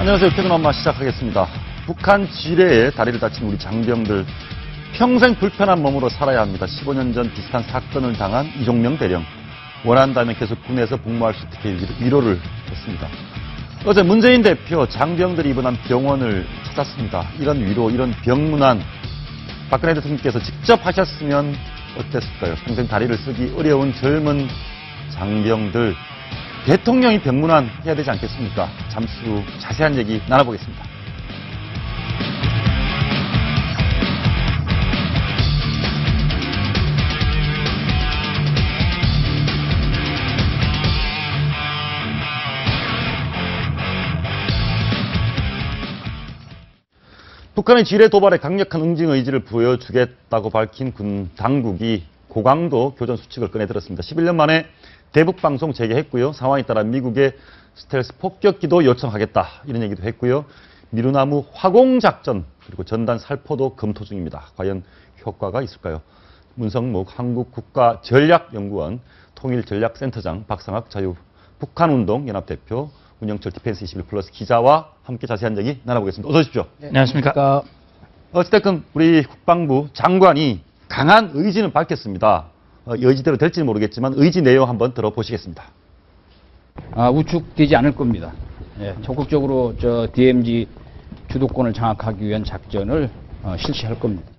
안녕하세요. 최근 엄마 시작하겠습니다. 북한 지뢰에 다리를 다친 우리 장병들 평생 불편한 몸으로 살아야 합니다. 15년 전 비슷한 사건을 당한 이종명 대령. 원한다면 계속 군에서 복무할 수 있게 위로를 했습니다. 어제 문재인 대표 장병들이 입원한 병원을 찾았습니다. 이런 위로, 이런 병문안 박근혜 대통령께서 직접 하셨으면 어땠을까요? 평생 다리를 쓰기 어려운 젊은 장병들 대통령이 병문안 해야 되지 않겠습니까? 잠시 후 자세한 얘기 나눠보겠습니다. 북한의 지뢰 도발에 강력한 응징 의지를 보여주겠다고 밝힌 군 당국이 고강도 교전 수칙을 꺼내들었습니다. 11년 만에 대북 방송 재개했고요. 상황에 따라 미국의 스텔스 폭격기도 요청하겠다 이런 얘기도 했고요. 미루나무 화공 작전 그리고 전단 살포도 검토 중입니다. 과연 효과가 있을까요? 문성묵 한국국가전략연구원 통일전략센터장 박상학 자유 북한운동 연합대표 문영철 디펜스 21플러스 기자와 함께 자세한 얘기 나눠보겠습니다. 어서 오십시오. 네, 안녕하십니까. 어쨌든 우리 국방부 장관이 강한 의지는 밝혔습니다. 의지대로 될지는 모르겠지만 의지 내용 한번 들어보시겠습니다. 우측되지 않을 겁니다. 예, 적극적으로 DMZ 주도권을 장악하기 위한 작전을 실시할 겁니다.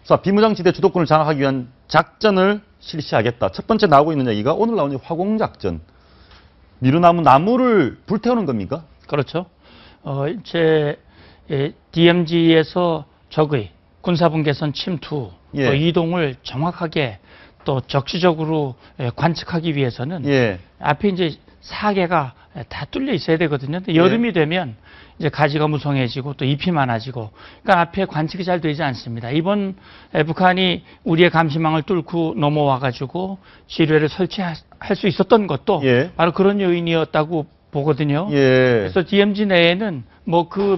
자, 비무장지대 주도권을 장악하기 위한 작전을 실시하겠다. 첫 번째 나오고 있는 얘기가 오늘 나온 화공작전. 나무를 불태우는 겁니까? 그렇죠. 이제 DMZ에서 적의 군사분 개선 침투 또 이동을 정확하게 또 적시적으로 관측하기 위해서는 앞에 이제 사계가 다 뚫려 있어야 되거든요. 근데 여름이 되면 이제 가지가 무성해지고 또 잎이 많아지고 그러니까 앞에 관측이 잘 되지 않습니다. 이번 북한이 우리의 감시망을 뚫고 넘어와 가지고 지뢰를 설치할 수 있었던 것도 바로 그런 요인이었다고 보거든요. 그래서 DMZ 내에는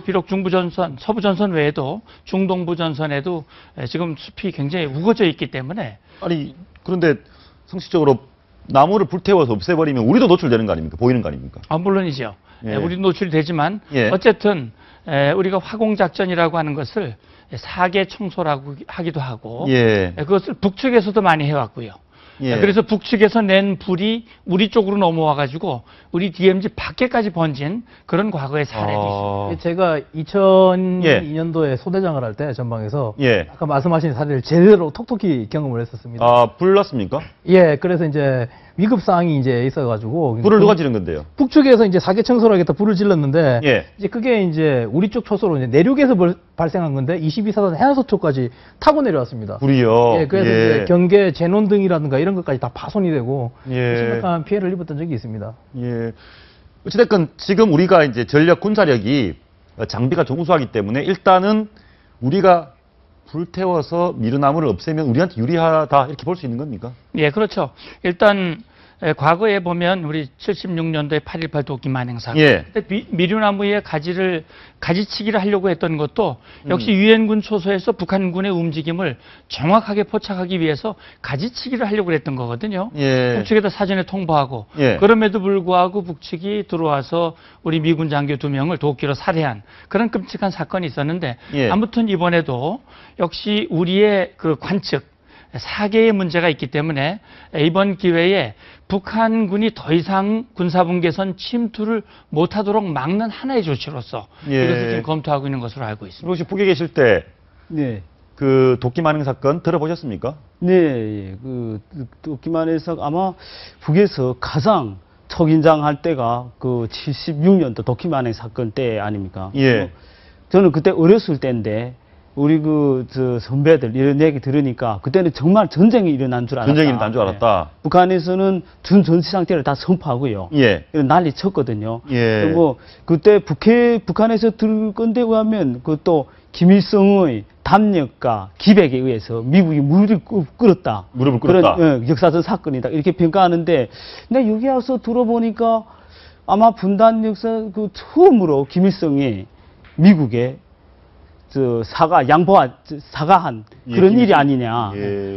비록 중부전선, 서부전선 외에도 중동부전선에도 지금 숲이 굉장히 우거져 있기 때문에. 아니, 그런데 상식적으로 나무를 불태워서 없애버리면 우리도 노출되는 거 아닙니까? 보이는 거 아닙니까? 물론이죠. 우리도 노출이 되지만 어쨌든 우리가 화공작전이라고 하는 것을 사계 청소라고 하기도 하고 그것을 북측에서도 많이 해왔고요. 그래서 북측에서 낸 불이 우리 쪽으로 넘어와가지고 우리 DMZ 밖에까지 번진 그런 과거의 사례도 있습니다. 제가 2002년도에 소대장을 할 때 전방에서 아까 말씀하신 사례를 제대로 톡톡히 경험을 했었습니다. 불 났습니까? 그래서 이제 위급 사항이 이제 있어가지고 불을 누가 지른 건데요? 북측에서 이제 사계 청소를 하겠다 불을 질렀는데 이제 그게 이제 우리 쪽 초소로 이제 내륙에서 발생한 건데 22사단 해안서 쪽까지 타고 내려왔습니다. 불이요? 그래서 이제 경계 제논등이라든가 이런 것까지 다 파손이 되고 심각한 피해를 입었던 적이 있습니다. 어찌됐건 지금 우리가 이제 전력 군사력이 장비가 종수하기 때문에 일단은 우리가 불태워서 미루나무를 없애면 우리한테 유리하다 이렇게 볼 수 있는 겁니까? 그렇죠. 일단 과거에 보면 우리 76년도에 8.18 도끼 만행사건 미루나무의 가지치기를 하려고 했던 것도 역시 유엔군 초소에서 북한군의 움직임을 정확하게 포착하기 위해서 가지치기를 하려고 했던 거거든요. 북측에다 사전에 통보하고 그럼에도 불구하고 북측이 들어와서 우리 미군 장교 2명을 도끼로 살해한 그런 끔찍한 사건이 있었는데 아무튼 이번에도 역시 우리의 그 관측 사계의 문제가 있기 때문에 이번 기회에 북한군이 더 이상 군사분 개선 침투를 못하도록 막는 하나의 조치로서 이것을 지금 검토하고 있는 것으로 알고 있습니다. 혹시 북에 계실 때 그 도끼 만행 사건 들어보셨습니까? 그 도끼 만행사 아마 북에서 가장 초긴장할 때가 그 76년도 도끼 만행 사건 때 아닙니까? 저는 그때 어렸을 때인데 우리 선배들 이런 얘기 들으니까 그때는 정말 전쟁이 일어난 줄 알았다. 전쟁이 일어난 줄 알았다. 북한에서는 준전시 상태를 다 선포하고요. 난리 쳤거든요. 그리고 그때 북한에서 들을 건데 의하면 그것도 김일성의 담력과 기백에 의해서 미국이 무릎을 꿇었다. 그런 역사적 사건이다. 이렇게 평가하는데 근데 여기 와서 들어보니까 아마 분단 역사 처음으로 김일성이 미국에 사과한 그런 일이 아니냐.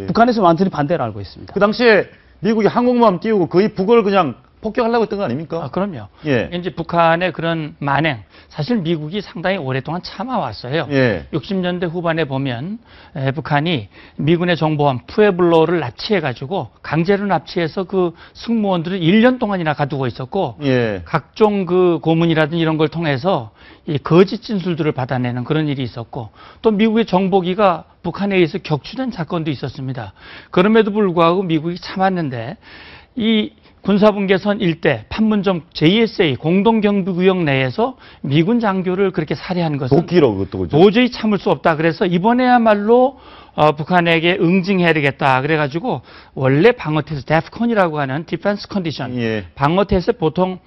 북한에서 완전히 반대를 알고 있습니다. 그 당시에 미국이 항공모함 띄우고 거의 북을 그냥 폭격하려고 했던 거 아닙니까? 아, 그럼요. 예. 이제 북한의 그런 만행, 사실 미국이 상당히 오랫동안 참아왔어요. 예. 60년대 후반에 보면 북한이 미군의 정보원 푸에블로를 납치해가지고 강제로 납치해서 그 승무원들을 1년 동안이나 가두고 있었고 예. 각종 그 고문이라든지 이런 걸 통해서 이 거짓 진술들을 받아내는 그런 일이 있었고 또 미국의 정보기가 북한에 의해서 격추된 사건도 있었습니다. 그럼에도 불구하고 미국이 참았는데 이 군사분계선 일대 판문점 JSA 공동경비구역 내에서 미군 장교를 그렇게 살해한 것은 도끼로 그것도 그죠? 도저히 참을 수 없다. 그래서 이번에야말로 북한에게 응징해야 되겠다. 그래가지고 원래 방어태세 데프콘이라고 하는 디펜스 컨디션 예. 방어태세 보통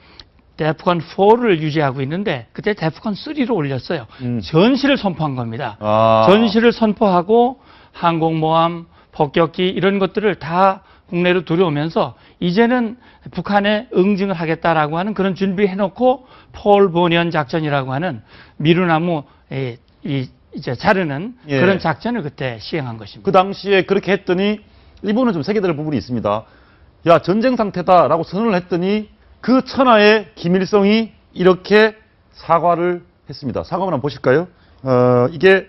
데프콘 4를 유지하고 있는데 그때 데프콘 3로 올렸어요. 전시를 선포한 겁니다. 아. 전시를 선포하고 항공모함, 폭격기 이런 것들을 다 국내로 들여오면서 이제는 북한에 응징을 하겠다라고 하는 그런 준비를 해놓고 폴 보니언 작전이라고 하는 미루나무 이제 자르는 예. 그런 작전을 그때 시행한 것입니다. 그 당시에 그렇게 했더니 일본은 좀 세계될 부분이 있습니다. 야, 전쟁 상태다라고 선언을 했더니 그 천하에 김일성이 이렇게 사과를 했습니다. 사과만 한번 보실까요? 이게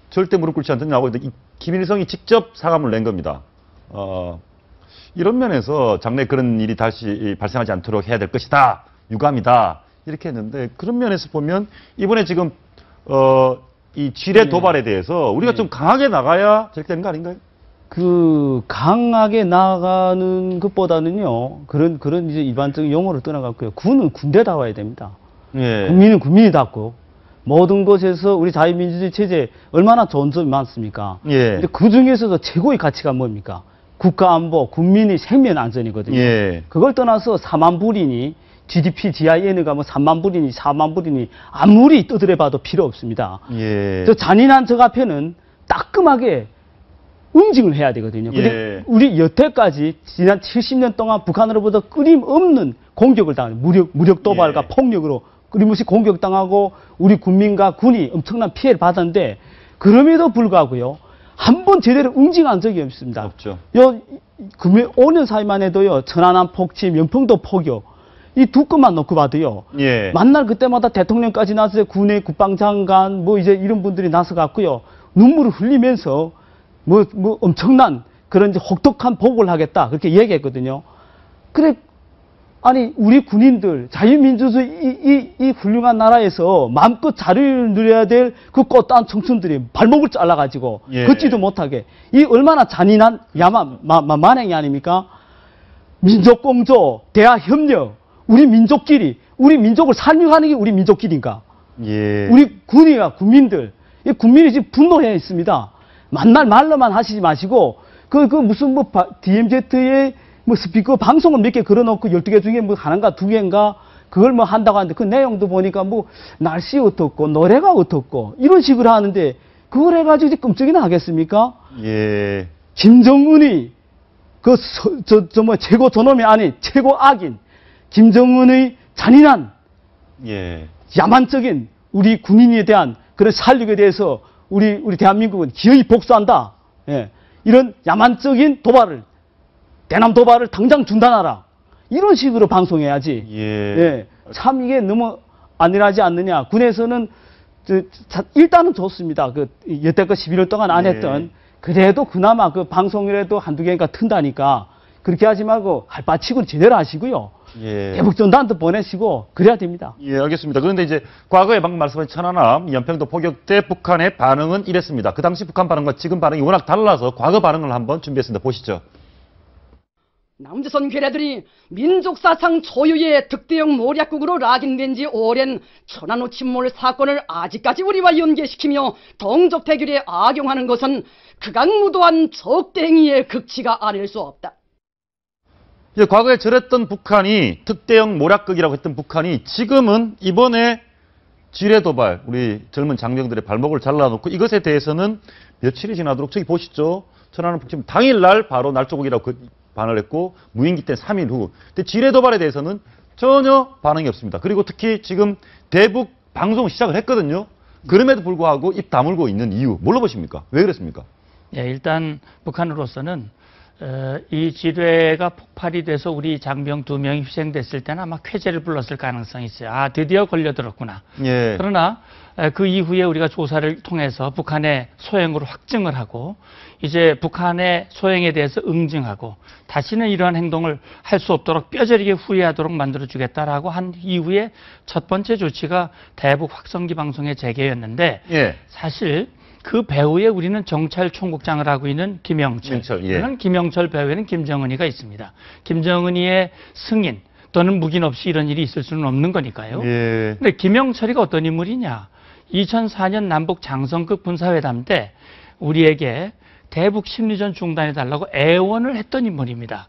절대 무릎 꿇지 않던 나오고 있는데 김일성이 직접 사과문을 낸 겁니다. 이런 면에서 장래 그런 일이 다시 발생하지 않도록 해야 될 것이다. 유감이다. 이렇게 했는데 그런 면에서 보면 이번에 지금 이 지뢰 도발에 대해서 우리가 좀 강하게 나가야 되는 거 아닌가요? 그 강하게 나가는 것보다는요 그런 이제 일반적인 용어를 떠나갔고요. 군은 군대다워야 됩니다. 예. 국민은 국민이답고 모든 것에서 우리 자유민주주의 체제 얼마나 좋은 점이 많습니까? 예. 근데 그 중에서도 최고의 가치가 뭡니까? 국가안보, 국민의 생명 안전이거든요. 예. 그걸 떠나서 4만 불이니 GDP, GIN가 뭐 3만 불이니 4만 불이니 아무리 떠들어봐도 필요 없습니다. 예. 저 잔인한 적 앞에는 따끔하게 응징을 해야 되거든요. 근데 예. 우리 여태까지 지난 70년 동안 북한으로부터 끊임없는 공격을 당하는 무력 도발과 예. 폭력으로 끊임없이 공격당하고 우리 국민과 군이 엄청난 피해를 받았는데 그럼에도 불구하고요. 한 번 제대로 응징한 적이 없습니다. 없죠. 5년 사이만 해도요. 천안함 폭침, 연평도 포격 이 두 건만 놓고 봐도요. 예. 만날 그때마다 대통령까지 나서서 군의 국방장관 뭐 이제 이런 분들이 나서 갖고요. 눈물을 흘리면서 뭐 엄청난 그런 이제 혹독한 보복을 하겠다 그렇게 얘기했거든요. 그래 아니 우리 군인들 자유민주주의 이 훌륭한 나라에서 마음껏 자유를 누려야 될 그 꽃다운 청춘들이 발목을 잘라가지고 예. 걷지도 못하게 이 얼마나 잔인한 만행이 아닙니까? 민족공조, 대화협력, 우리 민족끼리 우리 민족을 살려가는 게 우리 민족끼리인가? 예. 우리 군이가 국민들 이 국민이 지금 분노해 있습니다. 만날 말로만 하시지 마시고 무슨 뭐 DMZ의 뭐 스피커 방송을 몇 개 걸어놓고 12개 중에 뭐 하나인가 두 개인가 그걸 뭐 한다고 하는데 그 내용도 보니까 뭐 날씨 어떻고 노래가 어떻고 이런 식으로 하는데 그걸 해가지고 이제 끔찍이나 하겠습니까? 예. 김정은이 뭐 최고 저놈이 아닌 최고 악인 김정은의 잔인한 예. 야만적인 우리 군인에 대한 그런 살육에 대해서 우리 대한민국은 기어이 복수한다. 예. 이런 야만적인 도발을 대남 도발을 당장 중단하라. 이런 식으로 방송해야지. 예. 예. 참 이게 너무 안일하지 않느냐. 군에서는 일단은 좋습니다. 여태껏 11월 동안 안 했던 그래도 그나마 그 방송이라도 한두 개니까 튼다니까 그렇게 하지 말고 할바치고 제대로 하시고요. 예. 대북전단도 보내시고 그래야 됩니다. 예, 알겠습니다. 그런데 이제 과거에 방금 말씀하신 천안함, 연평도 포격 때 북한의 반응은 이랬습니다. 그 당시 북한 반응과 지금 반응이 워낙 달라서 과거 반응을 한번 준비했습니다. 보시죠. 남조선 괴뢰들이 민족사상 초유의 특대형 모략국으로 락인된 지 오랜 천안호 침몰 사건을 아직까지 우리와 연계시키며 동족대결에 악용하는 것은 극악무도한 적대행위의 극치가 아닐 수 없다. 예, 과거에 저랬던 북한이 특대형 모략극이라고 했던 북한이 지금은 이번에 지뢰 도발, 우리 젊은 장병들의 발목을 잘라놓고 이것에 대해서는 며칠이 지나도록 저기 보시죠. 천안함 폭침 당일날 바로 날조국이라고 반을 했고 무인기 때 3일 후. 근데 지뢰 도발에 대해서는 전혀 반응이 없습니다. 그리고 특히 지금 대북 방송 시작을 했거든요. 그럼에도 불구하고 입 다물고 있는 이유 뭘로 보십니까? 왜 그랬습니까? 예, 일단 북한으로서는 이 지뢰가 폭발이 돼서 우리 장병 2명이 희생됐을 때는 아마 쾌재를 불렀을 가능성이 있어요. 아, 드디어 걸려들었구나. 예. 그러나 그 이후에 우리가 조사를 통해서 북한의 소행으로 확증을 하고 이제 북한의 소행에 대해서 응징하고 다시는 이러한 행동을 할 수 없도록 뼈저리게 후회하도록 만들어주겠다라고 한 이후에 첫 번째 조치가 대북 확성기 방송의 재개였는데 예. 사실 그 배후에 우리는 정찰총국장을 하고 있는 김영철. 예. 김영철 배후에는 김정은이가 있습니다. 김정은이의 승인 또는 묵인 없이 이런 일이 있을 수는 없는 거니까요. 예. 근데 김영철이가 어떤 인물이냐? 2004년 남북 장성급 군사회담 때 우리에게 대북 심리전 중단해달라고 애원을 했던 인물입니다.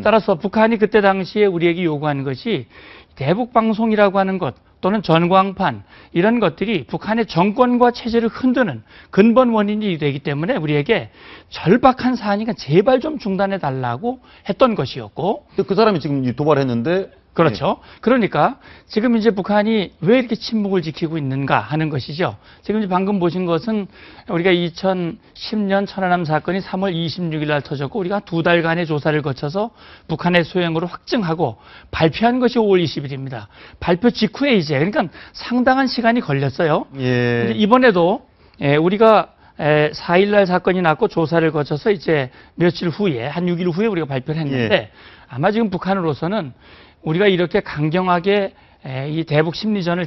따라서 북한이 그때 당시에 우리에게 요구하는 것이 대북 방송이라고 하는 것 또는 전광판 이런 것들이 북한의 정권과 체제를 흔드는 근본 원인이 되기 때문에 우리에게 절박한 사안이니까 제발 좀 중단해달라고 했던 것이었고 그 사람이 지금 도발했는데 그렇죠. 그러니까 지금 이제 북한이 왜 이렇게 침묵을 지키고 있는가 하는 것이죠. 지금 이제 방금 보신 것은 우리가 2010년 천안함 사건이 3월 26일 날 터졌고 우리가 2달간의 조사를 거쳐서 북한의 소행으로 확증하고 발표한 것이 5월 20일입니다. 발표 직후에 이제 그러니까 상당한 시간이 걸렸어요. 예. 이번에도 우리가 4일 날 사건이 났고 조사를 거쳐서 이제 며칠 후에 한 6일 후에 우리가 발표를 했는데 예. 아마 지금 북한으로서는 우리가 이렇게 강경하게 이 대북 심리전을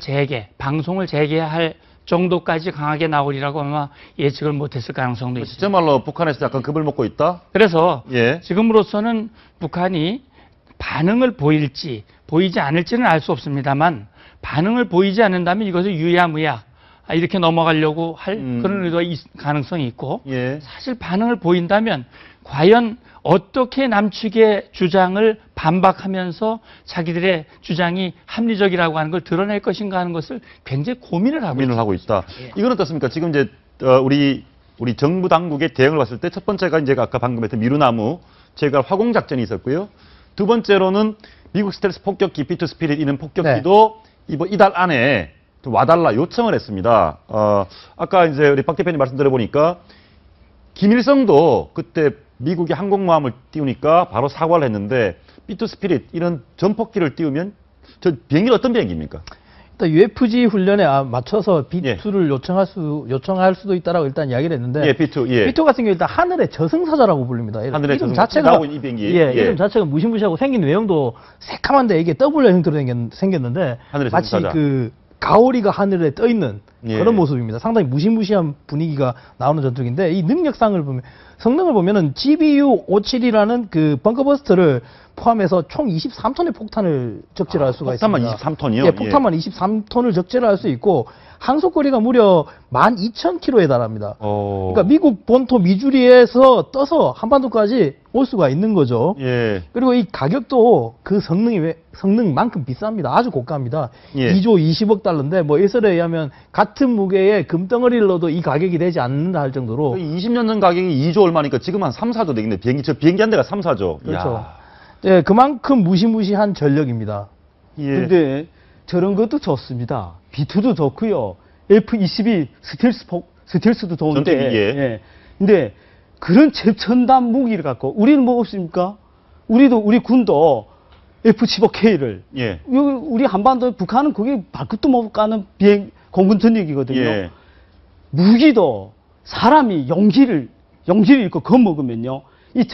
방송을 재개할 정도까지 강하게 나오리라고 아마 예측을 못했을 가능성도 있습니다. 진짜 말로 북한에서 약간 겁을 먹고 있다? 그래서 예. 지금으로서는 북한이 반응을 보일지 보이지 않을지는 알 수 없습니다만 반응을 보이지 않는다면 이것을 유야무야 이렇게 넘어가려고 할 그런 의도의 가능성이 있고 예. 사실 반응을 보인다면 과연 어떻게 남측의 주장을 반박하면서 자기들의 주장이 합리적이라고 하는 걸 드러낼 것인가 하는 것을 굉장히 고민을 하고 있다. 이건 어떻습니까? 지금 이제 우리 정부 당국의 대응을 봤을 때 첫 번째가 이제 아까 방금 했던 미루나무 제거 화공 작전이 있었고요. 두 번째로는 미국 스텔스 폭격기 비투 스피릿 이런 폭격기도 이달 안에 좀 와달라 요청을 했습니다. 아까 이제 우리 박 대표님 말씀 들어보니까 김일성도 그때 미국이 항공모함을 띄우니까 바로 사과를 했는데 비투 스피릿 이런 전폭기를 띄우면 저 비행기는 어떤 비행기입니까? 일단 UFG 훈련에 맞춰서 B2를 요청할 수도 있다라고 일단 이야기를 했는데 B2, B2 같은 경우 일단 하늘의 저승사자라고 불립니다. 하늘의 이름 저승사자 자체가 나오고 이 비행기. 이름 자체가 무시무시하고 생긴 외형도 새카만데 이게 W 형태로 생겼는데 하늘의 마치 저승사자. 그 가오리가 하늘에 떠 있는 그런 모습입니다. 상당히 무시무시한 분위기가 나오는 전투기인데 이 능력상을 보면 성능을 보면은 GBU-57이라는 그 벙커버스터를 포함해서 총 23ton의 폭탄을 적재할 수가 폭탄만 있습니다. 23ton이요? 예, 폭탄만 23ton을 적재할 수 있고 항속거리가 무려 12,000km에 달합니다. 그러니까 미국 본토 미주리에서 떠서 한반도까지 올 수가 있는 거죠. 예. 그리고 이 가격도 그 성능만큼 비쌉니다. 아주 고가입니다. 2조 20억 달러인데 뭐 예설에 의하면 같은 무게의 금덩어리를 넣어도 이 가격이 되지 않는다 할 정도로 20년 전 가격이 2조 얼마니까 지금 한 3, 4조 되겠네. 비행기 한 대가 3, 4조. 그렇죠. 네, 그만큼 무시무시한 전력입니다. 근데 저런 것도 좋습니다. B2도 좋고요. F-22 스텔스도 좋은데. 근데 그런 최첨단 무기를 갖고 우리는 뭐 없습니까? 우리 군도 F-15K를 우리 한반도 북한은 그게 발끝도 못 가는 공군 전력이거든요. 무기도 사람이 용기를 잃고 겁먹으면요. 이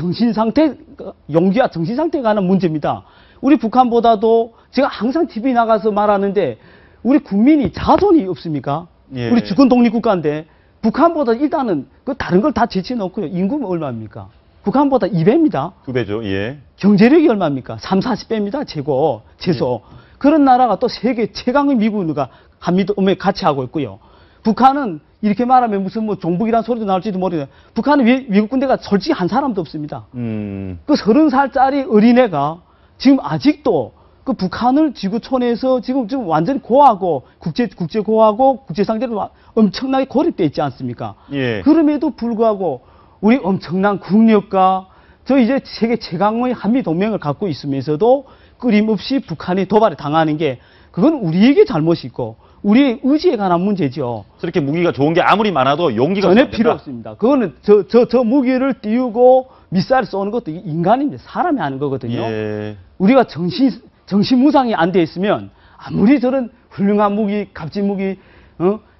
용기와 정신 상태가 하는 문제입니다. 우리 북한보다도 제가 항상 TV 나가서 말하는데 우리 국민이 자존이 없습니까? 우리 주권 독립국가인데 북한보다 일단은 그 다른 걸 다 제쳐놓고요. 인구는 얼마입니까? 북한보다 2배입니다. 2배죠. 예. 경제력이 얼마입니까? 30-40배입니다. 최소. 그런 나라가 또 세계 최강의 미국과 한미동맹 같이 하고 있고요. 북한은 이렇게 말하면 무슨 뭐 종북이라는 소리도 나올지도 모르겠는데 북한은 미국 군대가 솔직히 한 사람도 없습니다. 그 30살짜리 어린애가 지금 아직도 그 북한을 지구촌에서 지금 완전히 고하고 국제고하고 국제상대로 엄청나게 고립되어 있지 않습니까? 그럼에도 불구하고 우리 엄청난 국력과 저 이제 세계 최강의 한미동맹을 갖고 있으면서도 끊임없이 북한이 도발에 당하는 게 그건 우리에게 잘못이 있고 우리의 의지에 관한 문제죠. 저렇게 무기가 좋은 게 아무리 많아도 용기가 전혀 필요 없습니다. 그거는 저 무기를 띄우고 미사일 쏘는 것도 인간입니다. 사람이 하는 거거든요. 예. 우리가 정신 무장이 안 돼 있으면 아무리 저런 훌륭한 무기, 값진 무기,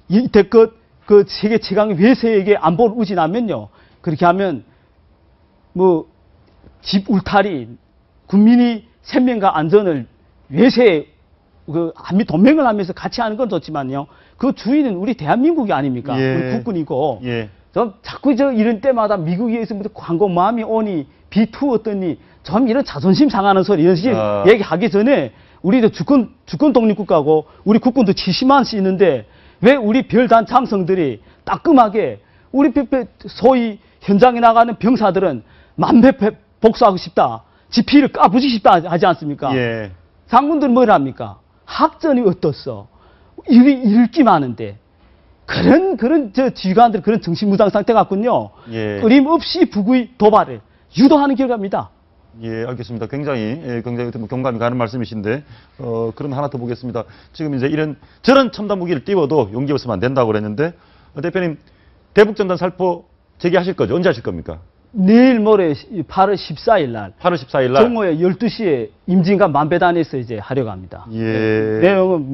이때껏 그 세계 최강 외세에게 안보를 의지하면요. 그렇게 하면 뭐 집 울타리, 국민이 생명과 안전을 외세에 그 한미 동맹을 하면서 같이 하는 건 좋지만요. 그 주인은 우리 대한민국이 아닙니까? 예. 우리 국군이고. 예. 좀 자꾸 이런 때마다 미국에서부터 광고 마음이 오니 B2 어떠니 좀 이런 자존심 상하는 소리 이런 식의 얘기하기 전에 우리도 주권 독립국가고 우리 국군도 70만씩 있는데 왜 우리 별단 장성들이 따끔하게 우리 소위 현장에 나가는 병사들은 만배 복수하고 싶다. 지피를 까부시고 싶다 하지 않습니까? 예. 장군들은 뭘 합니까? 학전이 어떻소? 읽기 많은데. 그런 지휘관들 그런 정신무장 상태 같군요. 예. 끊임없이 북의 도발을 유도하는 결과입니다. 예, 알겠습니다. 굉장히 공감이 가는 말씀이신데, 그럼 하나 더 보겠습니다. 지금 이제 저런 첨단 무기를 띄워도 용기 없으면 안 된다고 그랬는데, 대표님, 대북전단 살포 재개하실 거죠? 언제 하실 겁니까? 내일 모레 8월 14일 날. 8월 14일 날. 정오에 12시에 임진관 만배단에서 이제 하려고 합니다. 예. 내용은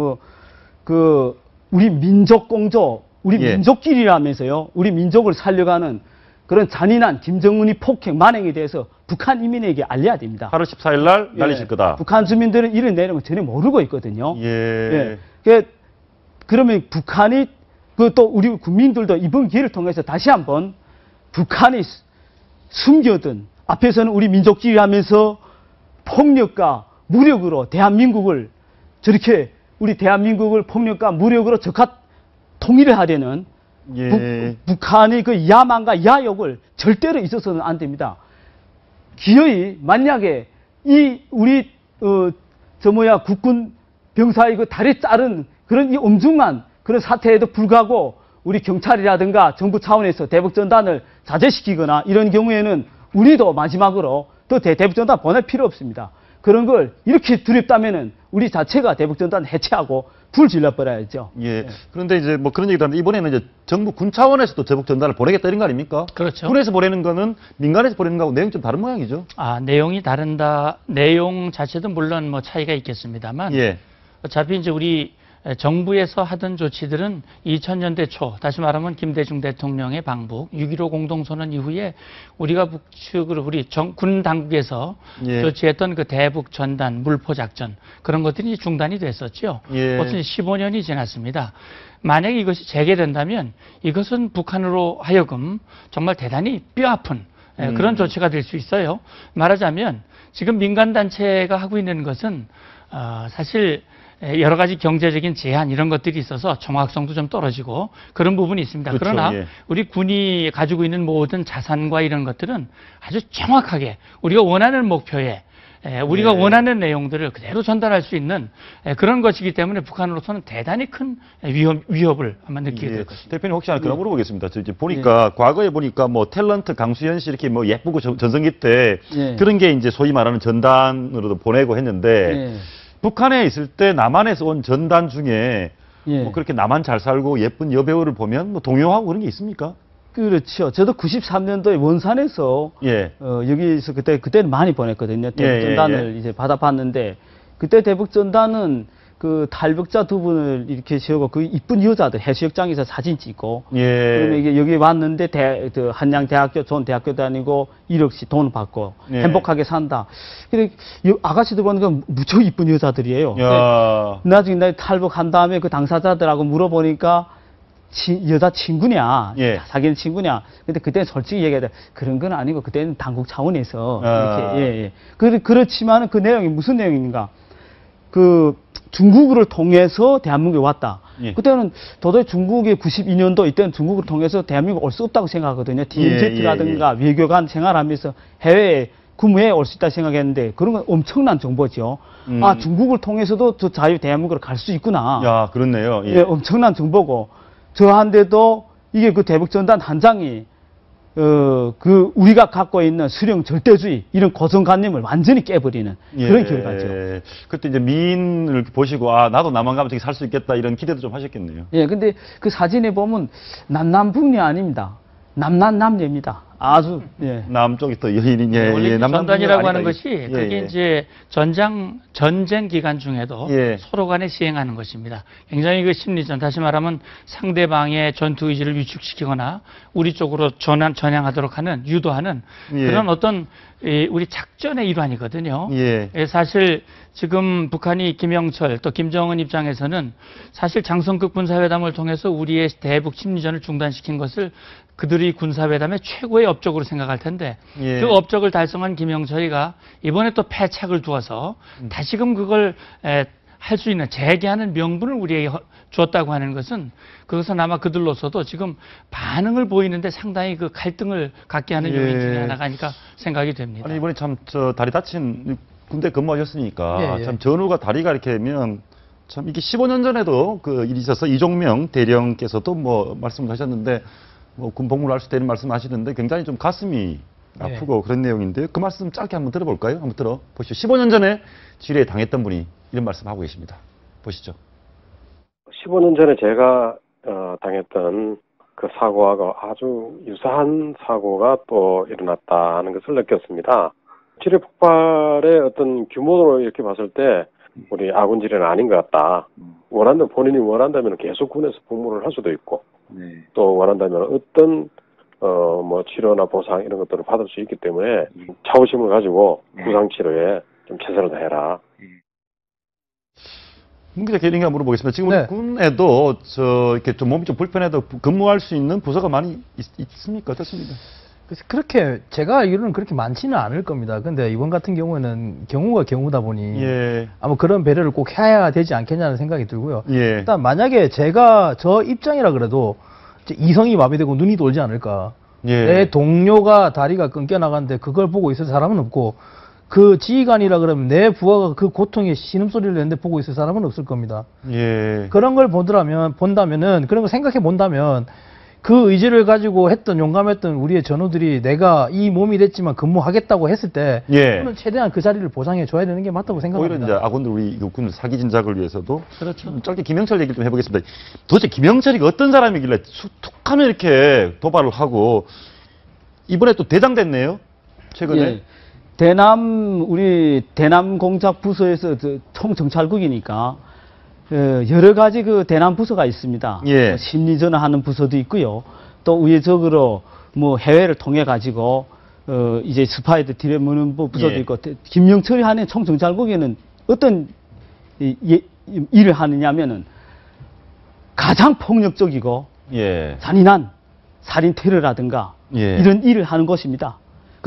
우리 민족 공조, 우리 예. 민족끼리라면서요. 우리 민족을 살려가는 그런 잔인한 김정은이 폭행 만행에 대해서 북한 이민에게 알려야 됩니다. 8월 14일 날 날리실 예. 거다. 북한 주민들은 이런 내용을 전혀 모르고 있거든요. 예. 그러면 북한이 또 우리 국민들도 이번 기회를 통해서 다시 한번 북한이 숨겨둔 앞에서는 우리 민족주의 하면서 폭력과 무력으로 대한민국을 저렇게 우리 대한민국을 폭력과 무력으로 적합 통일을 하려는 예. 북한의 그 야망과 야욕을 절대로 있어서는 안 됩니다. 기어이 만약에 우리 국군 병사의 그 다리 자른 그런 이 엄중한 그런 사태에도 불구하고 우리 경찰이라든가 정부 차원에서 대북전단을 자제시키거나 이런 경우에는 우리도 마지막으로 또 대북전단 보낼 필요 없습니다. 그런 걸 이렇게 두렵다면은 우리 자체가 대북전단 해체하고 불 질러버려야죠. 예. 그런데 이제 뭐 그런 얘기도 하는데 이번에는 이제 정부 군 차원에서도 대북전단을 보내겠다 이런 거 아닙니까? 그렇죠. 군에서 보내는 거는 민간에서 보내는 거하고 내용이 좀 다른 모양이죠. 내용이 다른다. 내용 자체도 물론 뭐 차이가 있겠습니다만. 예. 어차피 이제 우리 정부에서 하던 조치들은 2000년대 초, 다시 말하면 김대중 대통령의 방북, 6.15 공동선언 이후에 우리가 북측으로 우리 군 당국에서 예. 조치했던 그 대북 전단, 물포 작전 그런 것들이 중단이 됐었죠. 예. 벌써 15년이 지났습니다. 만약에 이것이 재개된다면 이것은 북한으로 하여금 정말 대단히 뼈아픈 그런 조치가 될 수 있어요. 말하자면 지금 민간 단체가 하고 있는 것은 사실 여러 가지 경제적인 제한 이런 것들이 있어서 정확성도 좀 떨어지고 그런 부분이 있습니다. 그렇죠, 그러나 예. 우리 군이 가지고 있는 모든 자산과 이런 것들은 아주 정확하게 우리가 원하는 목표에 우리가 예. 원하는 내용들을 그대로 전달할 수 있는 그런 것이기 때문에 북한으로서는 대단히 큰 위협을 아마 느끼게 될 것입니다. 대표님 혹시 하나 그런 물어보겠습니다. 저 이제 보니까 과거에 보니까 뭐 탤런트 강수현 씨 이렇게 뭐 예쁘고 전성기 때 그런 게 이제 소위 말하는 전단으로도 보내고 했는데 북한에 있을 때 남한에서 온 전단 중에 뭐 그렇게 남한 잘 살고 예쁜 여배우를 보면 뭐 동요하고 그런 게 있습니까? 그렇죠. 저도 93년도에 원산에서 여기서 그때는 많이 보냈거든요. 대북전단을 이제 받아봤는데 그때 대북전단은 그 탈북자 두 분을 이렇게 세우고 그 이쁜 여자들 해수욕장에서 사진 찍고 그러면 이게 여기 왔는데 한양대학교 좋은 대학교 다니고 1억씩 돈 받고 행복하게 산다. 근데 아가씨들 보니까 무척 이쁜 여자들이에요. 나중에 나 탈북한 다음에 그 당사자들하고 물어보니까 여자 친구냐, 사귀는 친구냐. 근데 그때는 솔직히 얘기하자 그런 건 아니고 그때는 당국 차원에서 이렇게 그렇지만 그 내용이 무슨 내용인가? 그 중국을 통해서 대한민국에 왔다. 그때는 도저히 중국이 92년도 이때는 중국을 통해서 대한민국 올 수 없다고 생각하거든요. DMZ라든가 외교관 생활하면서 해외에 근무해 올 수 있다 생각했는데 그런 건 엄청난 정보죠. 중국을 통해서도 저 자유 대한민국으로 갈 수 있구나. 야, 그렇네요. 엄청난 정보고 저한테도 이게 그 대북전단 한 장이 우리가 갖고 있는 수령 절대주의, 이런 고정관념을 완전히 깨버리는 그런 결과죠. 그때 이제 미인을 보시고, 아, 나도 남한 가면 저기 살 수 있겠다, 이런 기대도 좀 하셨겠네요. 예, 근데 그 사진에 보면 남남북녀 아닙니다. 남남남녀입니다. 아주, 예. 남쪽이 또 여인이, 원래 전단이라고 하는 것이 예, 그게 이제 전쟁 기간 중에도 서로 간에 시행하는 것입니다. 굉장히 그 심리전, 다시 말하면 상대방의 전투 의지를 위축시키거나 우리 쪽으로 전향하도록 하는, 유도하는 그런 어떤 우리 작전의 일환이거든요. 사실 지금 북한이 김영철 또 김정은 입장에서는 사실 장성급 군사회담을 통해서 우리의 대북 심리전을 중단시킨 것을 그들이 군사회담의 최고의 업적으로 생각할 텐데 그 업적을 달성한 김영철이가 이번에 또 패착을 두어서 다시금 그걸 할 수 있는 재개하는 명분을 우리에게 주었다고 하는 것은, 그것은 아마 그들로서도 지금 반응을 보이는데 상당히 그 갈등을 갖게 하는 요인 중에 하나가 아닐까 생각이 됩니다. 아니, 이번에 참 다리 다친 군대 근무하셨으니까 참 전우가 다리가 이렇게 하면 참 이게 15년 전에도 그 일이 있어서 이종명 대령께서도 뭐 말씀을 하셨는데, 뭐 군 복무를 할 수 있다는 말씀하시는데 굉장히 좀 가슴이 아프고 그런 내용인데요. 그 말씀 짧게 한번 들어볼까요? 한번 들어보시죠. 15년 전에 지뢰에 당했던 분이 이런 말씀하고 계십니다. 보시죠. 15년 전에 제가 당했던 그 사고하고 아주 유사한 사고가 또 일어났다 하는 것을 느꼈습니다. 지뢰 폭발의 어떤 규모로 이렇게 봤을 때 우리 아군 지뢰는 아닌 것 같다. 본인이 원한다면 계속 군에서 복무를 할 수도 있고, 또 원한다면 어떤 뭐 치료나 보상 이런 것들을 받을 수 있기 때문에 자부심을 가지고 부상 치료에 좀 최선을 다해라. 문 기자 개인가 물어보겠습니다. 지금 우리 군에도 이렇게 좀 몸이 좀 불편해도 근무할 수 있는 부서가 많이 있습니까? 어떻습니까? 그래서 그렇게 제가 알기로는 그렇게 많지는 않을 겁니다. 근데 이번 같은 경우에는 경우가 경우다 보니 아마 그런 배려를 꼭 해야 되지 않겠냐는 생각이 들고요. 일단 만약에 저 입장이라 그래도 이성이 마비되고 눈이 돌지 않을까. 내 동료가 다리가 끊겨 나갔는데 그걸 보고 있을 사람은 없고, 그 지휘관이라 그러면 내 부하가 그 고통에 신음소리를 내는데 보고 있을 사람은 없을 겁니다. 그런 걸 본다면은, 그런 걸 생각해 본다면, 그 의지를 가지고 용감했던 우리의 전우들이 내가 이 몸이 됐지만 근무하겠다고 했을 때, 저는 최대한 그 자리를 보상해 줘야 되는 게 맞다고 생각합니다. 오히려 이제 아군들, 우리 군 사기 진작을 위해서도. 그렇죠. 짧게 김영철 얘기를 좀 해보겠습니다. 도대체 김영철이가 어떤 사람이길래 툭하면 이렇게 도발을 하고, 이번에 또 대장 됐네요? 최근에. 우리 대남 공작 부서에서 총정찰국이니까 여러 가지 그 대남 부서가 있습니다. 심리전화하는 부서도 있고요. 또 우회적으로 뭐 해외를 통해 가지고 이제 스파이들 들여무는 부서도 있고, 김영철이 하는 총정찰국에는 어떤 일을 하느냐면은 가장 폭력적이고 잔인한 살인 테러라든가 이런 일을 하는 것입니다.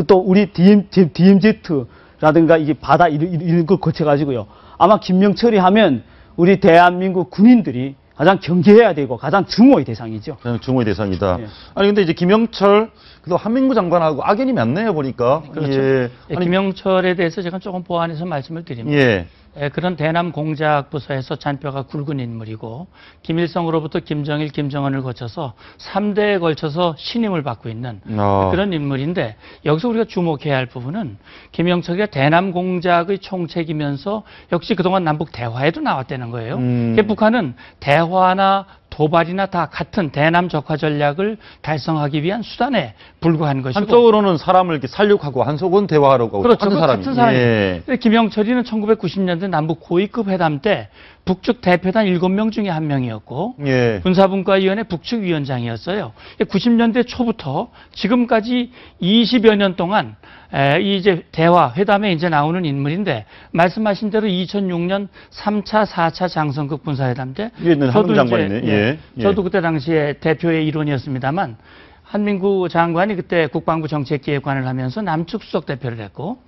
또 우리 DMZ라든가 이게 바다 이런 걸 거쳐가지고요. 아마 김명철이 하면 우리 대한민국 군인들이 가장 경계해야 되고 가장 증오의 대상이죠. 증오의 대상이다. 아니 근데 이제 김영철 그리고 한민구 장관하고 악연이 많네요 보니까. 그렇죠. 김영철에 대해서 제가 조금 보완해서 말씀을 드립니다. 그런 대남 공작 부서에서 잔뼈가 굵은 인물이고, 김일성으로부터 김정일, 김정은을 거쳐서 3대에 걸쳐서 신임을 받고 있는 그런 인물인데, 여기서 우리가 주목해야 할 부분은 김영철이 대남 공작의 총책이면서 역시 그동안 남북 대화에도 나왔다는 거예요. 북한은 대화나 도발이나 다 같은 대남 적화 전략을 달성하기 위한 수단에 불과한 것이고, 한쪽으로는 사람을 이렇게 살육하고 한쪽은 대화하려고 하고 그렇죠. 같은 사람이. 김영철이는 1990년대 남북 고위급 회담 때 북측 대표단 7명 중에 1명이었고 군사분과위원회 북측 위원장이었어요. 90년대 초부터 지금까지 20여 년 동안 이제 회담에 이제 나오는 인물인데, 말씀하신 대로 2006년 3차, 4차 장성급 군사회담 때 저도 장관이네. 저도 그때 당시에 대표의 일원이었습니다만, 한민구 장관이 그때 국방부 정책기획관을 하면서 남측 수석 대표를 했고,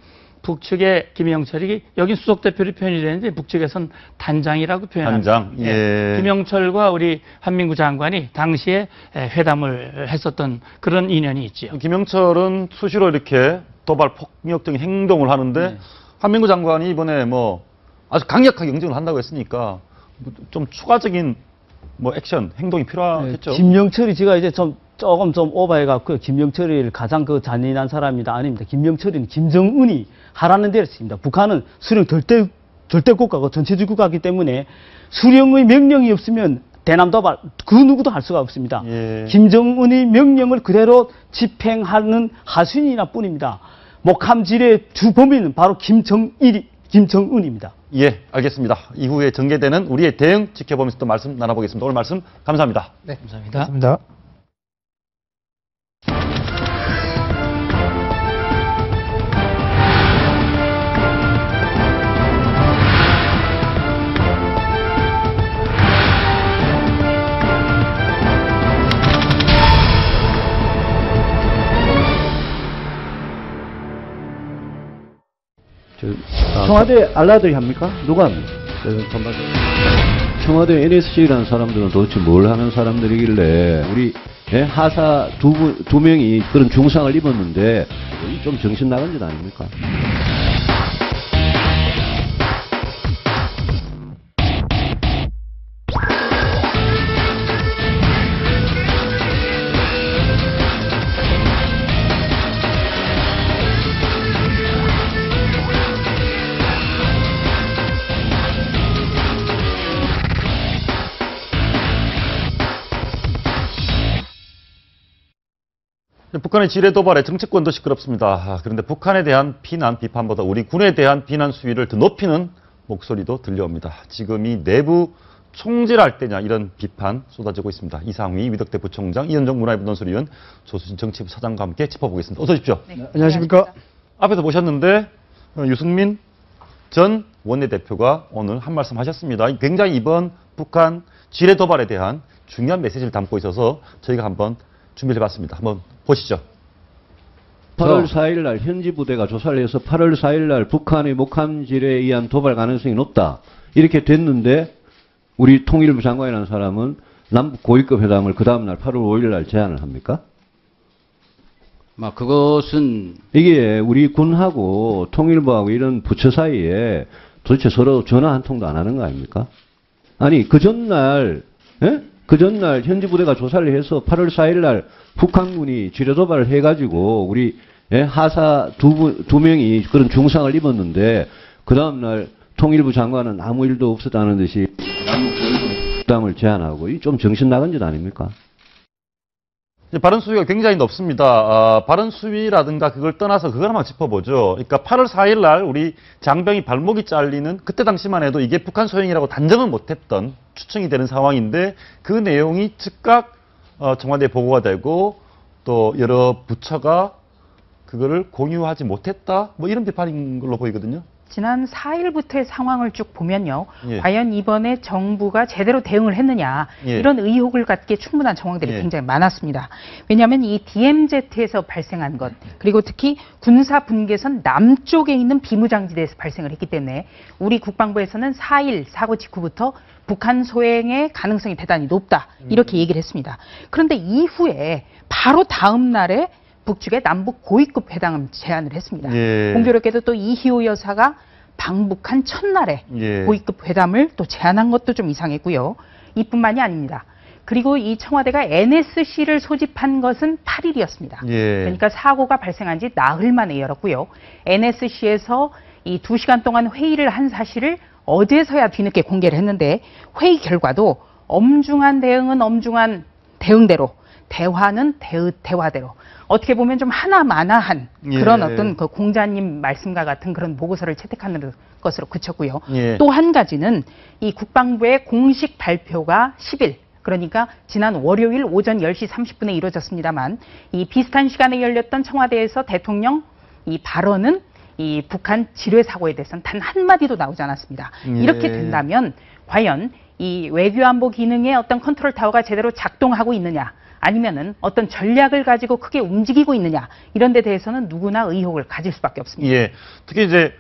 북측의 김영철이 여기 수석 대표로 표현이 되는데 북측에선 단장이라고 표현합니다. 단장. 김영철과 우리 한민구 장관이 당시에 회담을 했었던 그런 인연이 있지요. 김영철은 수시로 이렇게 도발 폭력적인 행동을 하는데 한민구 장관이 이번에 뭐 아주 강력하게 응징을 한다고 했으니까 좀 추가적인 뭐 액션, 행동이 필요하겠죠. 김영철이 제가 이제 조금 오버해갖고 김영철이를 가장 그 잔인한 사람이다. 아닙니다. 김영철이는 김정은이 하라는 대로 했습니다. 북한은 수령 절대 국가고 전체주의 국가이기 때문에 수령의 명령이 없으면 대남도발 그 누구도 할 수가 없습니다. 예. 김정은의 명령을 그대로 집행하는 하순이나 뿐입니다. 목함질의 주범인은 바로 김정은입니다. 예, 알겠습니다. 이후에 전개되는 우리의 대응 지켜보면서 또 말씀 나눠보겠습니다. 오늘 말씀 감사합니다. 네, 감사합니다. 감사합니다. 청와대 알라들이 합니까? 누가 합니까? 청와대 NSC라는 사람들은 도대체 뭘 하는 사람들이길래 우리 하사 두 명이 그런 중상을 입었는데 좀 정신 나간 짓 아닙니까? 북한의 지뢰 도발에 정치권도 시끄럽습니다. 그런데 북한에 대한 비난, 비판보다 우리 군에 대한 비난 수위를 더 높이는 목소리도 들려옵니다. 지금이 내부 총질할 때냐 이런 비판 쏟아지고 있습니다. 이상휘 위덕대 부총장, 이현정 문화일보 논설위원, 조수진 정치부 사장과 함께 짚어보겠습니다. 어서 오십시오. 네, 안녕하십니까. 앞에서 보셨는데 유승민 전 원내대표가 오늘 한 말씀 하셨습니다. 굉장히 이번 북한 지뢰 도발에 대한 중요한 메시지를 담고 있어서 저희가 한번 준비를 해봤습니다. 한번 보시죠. 8월 4일 날 현지 부대가 조사를 해서 8월 4일 날 북한의 목함질에 의한 도발 가능성이 높다. 이렇게 됐는데 우리 통일부 장관이라는 사람은 남북 고위급 회담을 그 다음 날 8월 5일 날 제안을 합니까? 그것은 이게 우리 군하고 통일부하고 이런 부처 사이에 도대체 서로 전화 한 통도 안 하는 거 아닙니까? 아니 그 전날 그 전날 현지 부대가 조사를 해서 8월 4일 날 북한군이 지뢰 도발을 해가지고 우리 하사 두 명이 그런 중상을 입었는데 그 다음날 통일부 장관은 아무 일도 없었다는 듯이 회담을 제안하고 이 좀 정신 나간 짓 아닙니까? 발언 수위가 굉장히 높습니다. 발언 수위라든가 그걸 떠나서 그걸 한번 짚어보죠. 그러니까 8월 4일 날 우리 장병이 발목이 잘리는 그때 당시만 해도 이게 북한 소행이라고 단정은 못했던 추정이 되는 상황인데 그 내용이 즉각 청와대에 보고가 되고 또 여러 부처가 그거를 공유하지 못했다 뭐 이런 비판인 걸로 보이거든요. 지난 4일부터의 상황을 쭉 보면요. 예. 과연 이번에 정부가 제대로 대응을 했느냐 예. 이런 의혹을 갖기에 충분한 정황들이 굉장히 많았습니다. 왜냐하면 이 DMZ에서 발생한 것 그리고 특히 군사 분계선 남쪽에 있는 비무장지대에서 발생을 했기 때문에 우리 국방부에서는 4일 사고 직후부터 북한 소행의 가능성이 대단히 높다 이렇게 얘기를 했습니다. 그런데 이후에 바로 다음 날에 북측의 남북 고위급 회담을 제안을 했습니다. 공교롭게도 또 이희호 여사가 방북한 첫날에 고위급 회담을 또 제안한 것도 좀 이상했고요. 이뿐만이 아닙니다. 그리고 이 청와대가 NSC를 소집한 것은 8일이었습니다. 그러니까 사고가 발생한 지 나흘 만에 열었고요. NSC에서 이 2시간 동안 회의를 한 사실을 어제서야 뒤늦게 공개를 했는데 회의 결과도 엄중한 대응은 엄중한 대응대로 대화는 대화대로 어떻게 보면 좀 하나마나한 그런 어떤 그 공자님 말씀과 같은 그런 보고서를 채택하는 것으로 그쳤고요. 또 한 가지는 이 국방부의 공식 발표가 10일 그러니까 지난 월요일 오전 10시 30분에 이루어졌습니다만 이 비슷한 시간에 열렸던 청와대에서 대통령 이 발언은 이 북한 지뢰 사고에 대해서는 단 한마디도 나오지 않았습니다. 이렇게 된다면 과연 이 외교안보 기능의 어떤 컨트롤 타워가 제대로 작동하고 있느냐 아니면은 어떤 전략을 가지고 크게 움직이고 있느냐 이런 데 대해서는 누구나 의혹을 가질 수밖에 없습니다. 특히 이제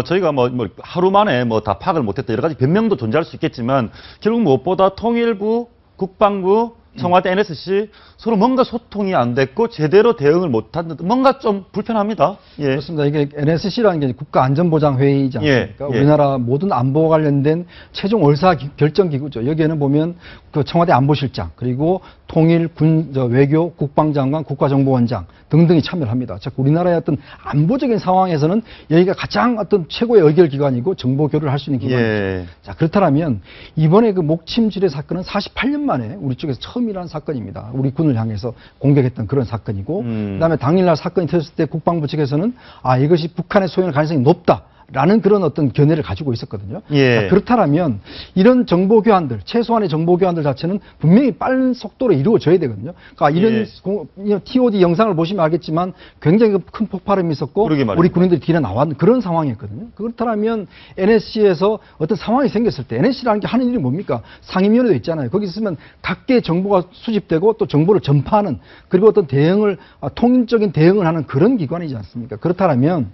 저희가 뭐 하루 만에 뭐 다 파악을 못했다 여러 가지 변명도 존재할 수 있겠지만 결국 무엇보다 통일부, 국방부, 청와대 NSC 서로 뭔가 소통이 안 됐고 제대로 대응을 못한 듯 뭔가 좀 불편합니다. 예. 그렇습니다. 이게 NSC라는 게 국가안전보장회의지 않습니까? 예. 우리나라 모든 안보와 관련된 최종 의사결정기구죠. 여기에는 보면 그 청와대 안보실장 그리고 통일, 외교, 국방장관, 국가정보원장 등등이 참여를 합니다. 즉 우리나라의 어떤 안보적인 상황에서는 여기가 가장 어떤 최고의 의결기관이고 정보 교류를 할 수 있는 기관이죠. 예. 자 그렇다면 이번에 그 목침 지뢰 사건은 48년 만에 우리 쪽에서 처음 일어난 사건입니다. 우리 군을 향해서 공격했던 그런 사건이고 그다음에 당일날 사건이 터졌을 때 국방부 측에서는 이것이 북한의 소행할 가능성이 높다라는 그런 어떤 견해를 가지고 있었거든요. 예. 자, 그렇다면 이런 정보 교환들, 최소한의 정보 교환들 자체는 분명히 빠른 속도로 이루어져야 되거든요. 그러니까 이런 TOD 영상을 보시면 알겠지만 굉장히 큰 폭발음이 있었고 우리 군인들이 뒤에 나왔는 그런 상황이었거든요. 그렇다면 NSC에서 어떤 상황이 생겼을 때 NSC라는 게 하는 일이 뭡니까? 상임위원회도 있잖아요. 거기 있으면 각계의 정보가 수집되고 또 정보를 전파하는 그리고 어떤 대응을 통일적인 대응을 하는 그런 기관이지 않습니까? 그렇다면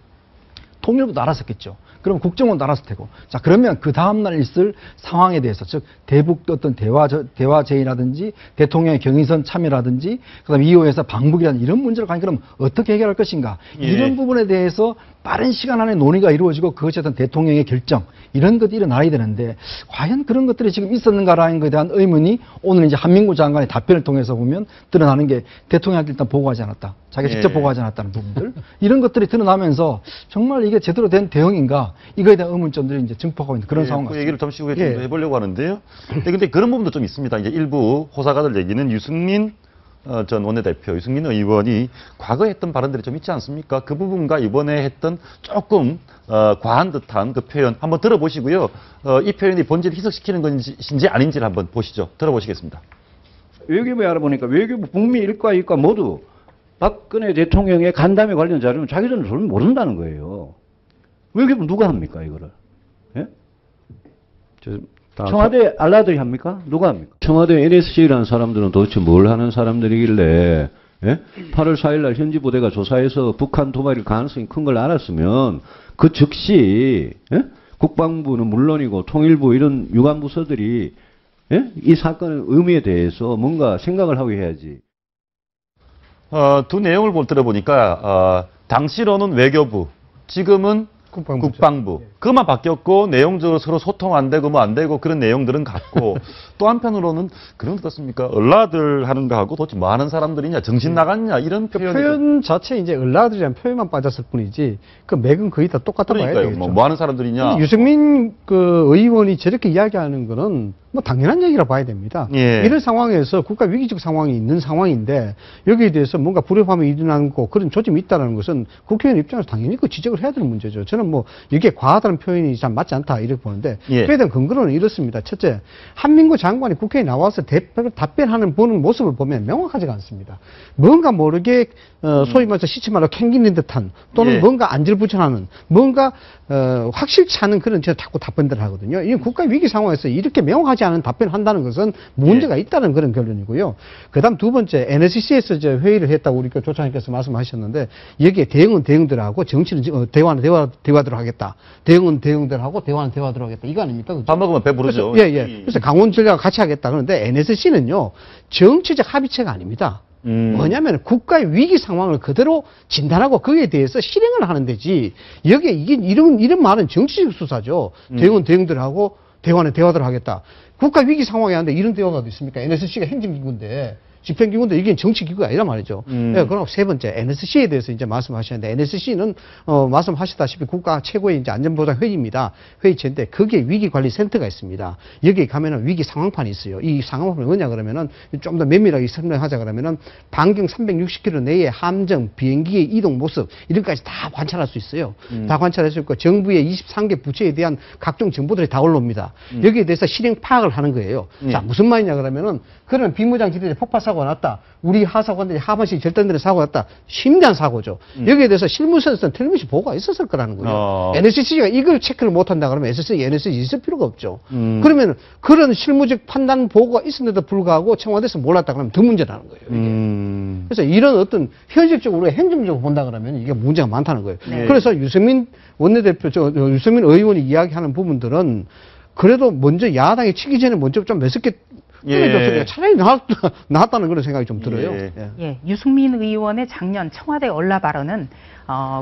통일부도 알았었겠죠. 그럼 국정원도 알았을 테고. 자, 그러면 그 다음날 있을 상황에 대해서, 즉, 대북 어떤 대화 제의라든지, 대통령의 경의선 참여라든지, 그 다음에 이후에서 방북이라는 이런 문제를 가니 그럼 어떻게 해결할 것인가. 예. 이런 부분에 대해서 빠른 시간 안에 논의가 이루어지고 그것이 어떤 대통령의 결정, 이런 것들이 일어나야 되는데, 과연 그런 것들이 지금 있었는가라는 것에 대한 의문이 오늘 이제 한민구 장관의 답변을 통해서 보면 드러나는 게 대통령한테 일단 보고하지 않았다. 자기가 직접 보고하지 않았다는 부분들. 이런 것들이 드러나면서 정말 이게 제대로 된 대응인가 이거에 대한 의문점들이 이제 증폭하고 있는 그런 상황 그 같습니다. 얘기를 잠시 후에 좀 해보려고 하는데요. 근데 그런 부분도 좀 있습니다. 이제 일부 호사가들 얘기는 유승민 전 원내대표, 유승민 의원이 과거에 했던 발언들이 좀 있지 않습니까? 그 부분과 이번에 했던 조금 과한 듯한 그 표현 한번 들어보시고요. 이 표현이 본질을 희석시키는 것인지 아닌지를 한번 보시죠. 들어보시겠습니다. 외교부에 알아보니까 외교부 북미 일과 이과 모두 박근혜 대통령의 간담회 관련 자료는 자기들은 전혀 모른다는 거예요. 외교부 누가 합니까, 이거를? 예? 청와대 알라들이 합니까? 누가 합니까? 청와대 NSC라는 사람들은 도대체 뭘 하는 사람들이길래 8월 4일 날 현지 부대가 조사해서 북한 도발일 가능성이 큰 걸 알았으면 그 즉시 국방부는 물론이고 통일부 이런 유관 부서들이 이 사건의 의미에 대해서 뭔가 생각을 하고 해야지. 두 내용을 들어보니까 당시로는 외교부, 지금은 국방부. 그것만 바뀌었고 내용적으로 서로 소통 안 되고 뭐 안 되고 그런 내용들은 같고 또 한편으로는 그런 것 같습니까? 얼라들 하는 거하고 도대체 뭐 하는 사람들이냐, 정신 나갔냐 이런 표현 자체 이제 얼라들이라는 표현만 빠졌을 뿐이지 그 맥은 거의 다 똑같다 봐야 되겠죠. 뭐 하는 사람들이냐. 유승민 그 의원이 저렇게 이야기하는 거는 뭐 당연한 얘기라 봐야 됩니다. 예. 이런 상황에서 국가 위기적 상황이 있는 상황인데 여기에 대해서 뭔가 불협화음이 일어나는 거 그런 조짐이 있다는 것은 국회의원 입장에서 당연히 그 지적을 해야 되는 문제죠. 저는 뭐 이게 과하다는 표현이 참 맞지 않다 이렇게 보는데 그에 대한 근거는 이렇습니다. 첫째, 한민구 장관이 국회에 나와서 답변하는 보는 모습을 보면 명확하지가 않습니다. 뭔가 모르게 소위 말해서 시치말로 캥기는 듯한 또는 뭔가 안절부절하는 뭔가 확실치 않은 그런 자꾸 답변들을 하거든요. 이 국가 위기 상황에서 이렇게 명확하지 않은 답변을 한다는 것은 문제가 있다는 그런 결론이고요. 그다음 두 번째, NSC에서 이제 회의를 했다고 우리 조차장님께서 말씀하셨는데 여기에 대응은 대응들하고 정치는 대화는 대화대로 하겠다. 대응은 대응들하고 대화는 대화대로 하겠다. 이거 아닙니까? 그렇죠? 밥 먹으면 배부르죠. 그래서 강원 전략과 같이 하겠다. 그런데 NSC는요 정치적 합의체가 아닙니다. 뭐냐면 국가의 위기 상황을 그대로 진단하고 거기에 대해서 실행을 하는 데지 여기에 이런 말은 정치적 수사죠. 대응은 대응들하고 대화는 대화대로 하겠다. 국가 위기 상황이 하는데 이런 대화가 어디 있습니까? NSC가 행정기구인데 집행기구인데 이게 정치기구가 아니란 말이죠. 그럼 세 번째, NSC에 대해서 이제 말씀하셨는데, NSC는, 말씀하셨다시피 국가 최고의 이제 안전보장 회의입니다. 회의체인데, 거기에 위기관리센터가 있습니다. 여기에 가면은 위기 상황판이 있어요. 이 상황판이 뭐냐 그러면은, 좀 더 면밀하게 설명하자 그러면은, 반경 360km 내에 함정, 비행기의 이동 모습, 이런까지 다 관찰할 수 있어요. 다 관찰할 수 있고, 정부의 23개 부처에 대한 각종 정보들이 다 올라옵니다. 여기에 대해서 실행 파악을 하는 거예요. 자, 무슨 말이냐 그러면은, 그런 비무장지대에 폭파 사고가 났다. 우리 하사관들이 하반신 절단들의 사고가 났다. 심대한 사고죠. 여기에 대해서 실무선에서는 틀림없이 보고가 있었을 거라는 거예요. NSC가 이걸 체크를 못한다 그러면 NSC 있을 필요가 없죠. 그러면 그런 실무적 판단 보고가 있었는데도 불구하고 청와대에서 몰랐다 그러면 더 문제라는 거예요. 이게. 그래서 이런 어떤 현실적으로 행정적으로 본다 그러면 이게 문제가 많다는 거예요. 그래서 유승민 원내대표, 유승민 의원이 이야기하는 부분들은 그래도 먼저 야당이 치기 전에 먼저 좀 매섭게 예. 차라리 나았다는 그런 생각이 좀 들어요. 예. 예. 유승민 의원의 작년 청와대 얼라 발언은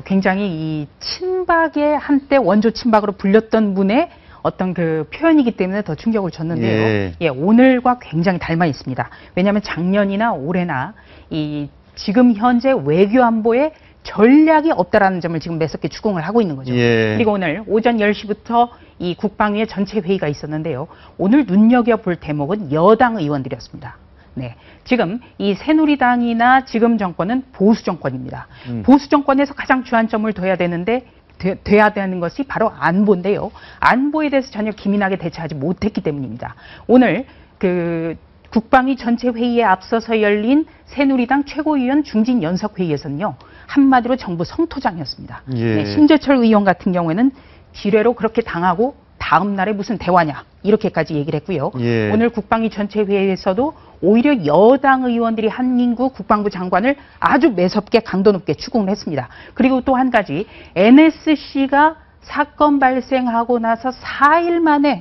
굉장히 이 친박의 한때 원조 친박으로 불렸던 분의 어떤 그 표현이기 때문에 더 충격을 줬는데요. 예, 오늘과 굉장히 닮아 있습니다. 왜냐하면 작년이나 올해나 이 지금 현재 외교안보에 전략이 없다라는 점을 지금 매섭게 추궁을 하고 있는 거죠. 그리고 오늘 오전 10시부터 이 국방위의 전체 회의가 있었는데요. 오늘 눈여겨볼 대목은 여당 의원들이었습니다. 네, 지금 이 새누리당이나 지금 정권은 보수 정권입니다. 보수 정권에서 가장 주안점을 둬야 되는 것이 바로 안보인데요. 안보에 대해서 전혀 기민하게 대처하지 못했기 때문입니다. 오늘 그 국방위 전체 회의에 앞서서 열린 새누리당 최고위원 중진 연석회의에서는요. 한마디로 정부 성토장이었습니다. 네, 심재철 의원 같은 경우에는 지뢰로 그렇게 당하고 다음 날에 무슨 대화냐 이렇게까지 얘기를 했고요. 오늘 국방위 전체 회의에서도 오히려 여당 의원들이 한민구 국방부 장관을 아주 매섭게 강도 높게 추궁을 했습니다. 그리고 또 한 가지 NSC가 사건 발생하고 나서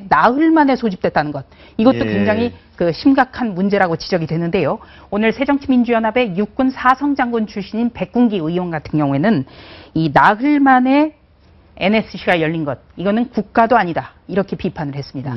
나흘 만에 소집됐다는 것. 이것도 굉장히 그 심각한 문제라고 지적이 되는데요. 오늘 새정치민주연합의 육군 사성장군 출신인 백군기 의원 같은 경우에는 이 나흘 만에 NSC가 열린 것, 이거는 국가도 아니다. 이렇게 비판을 했습니다.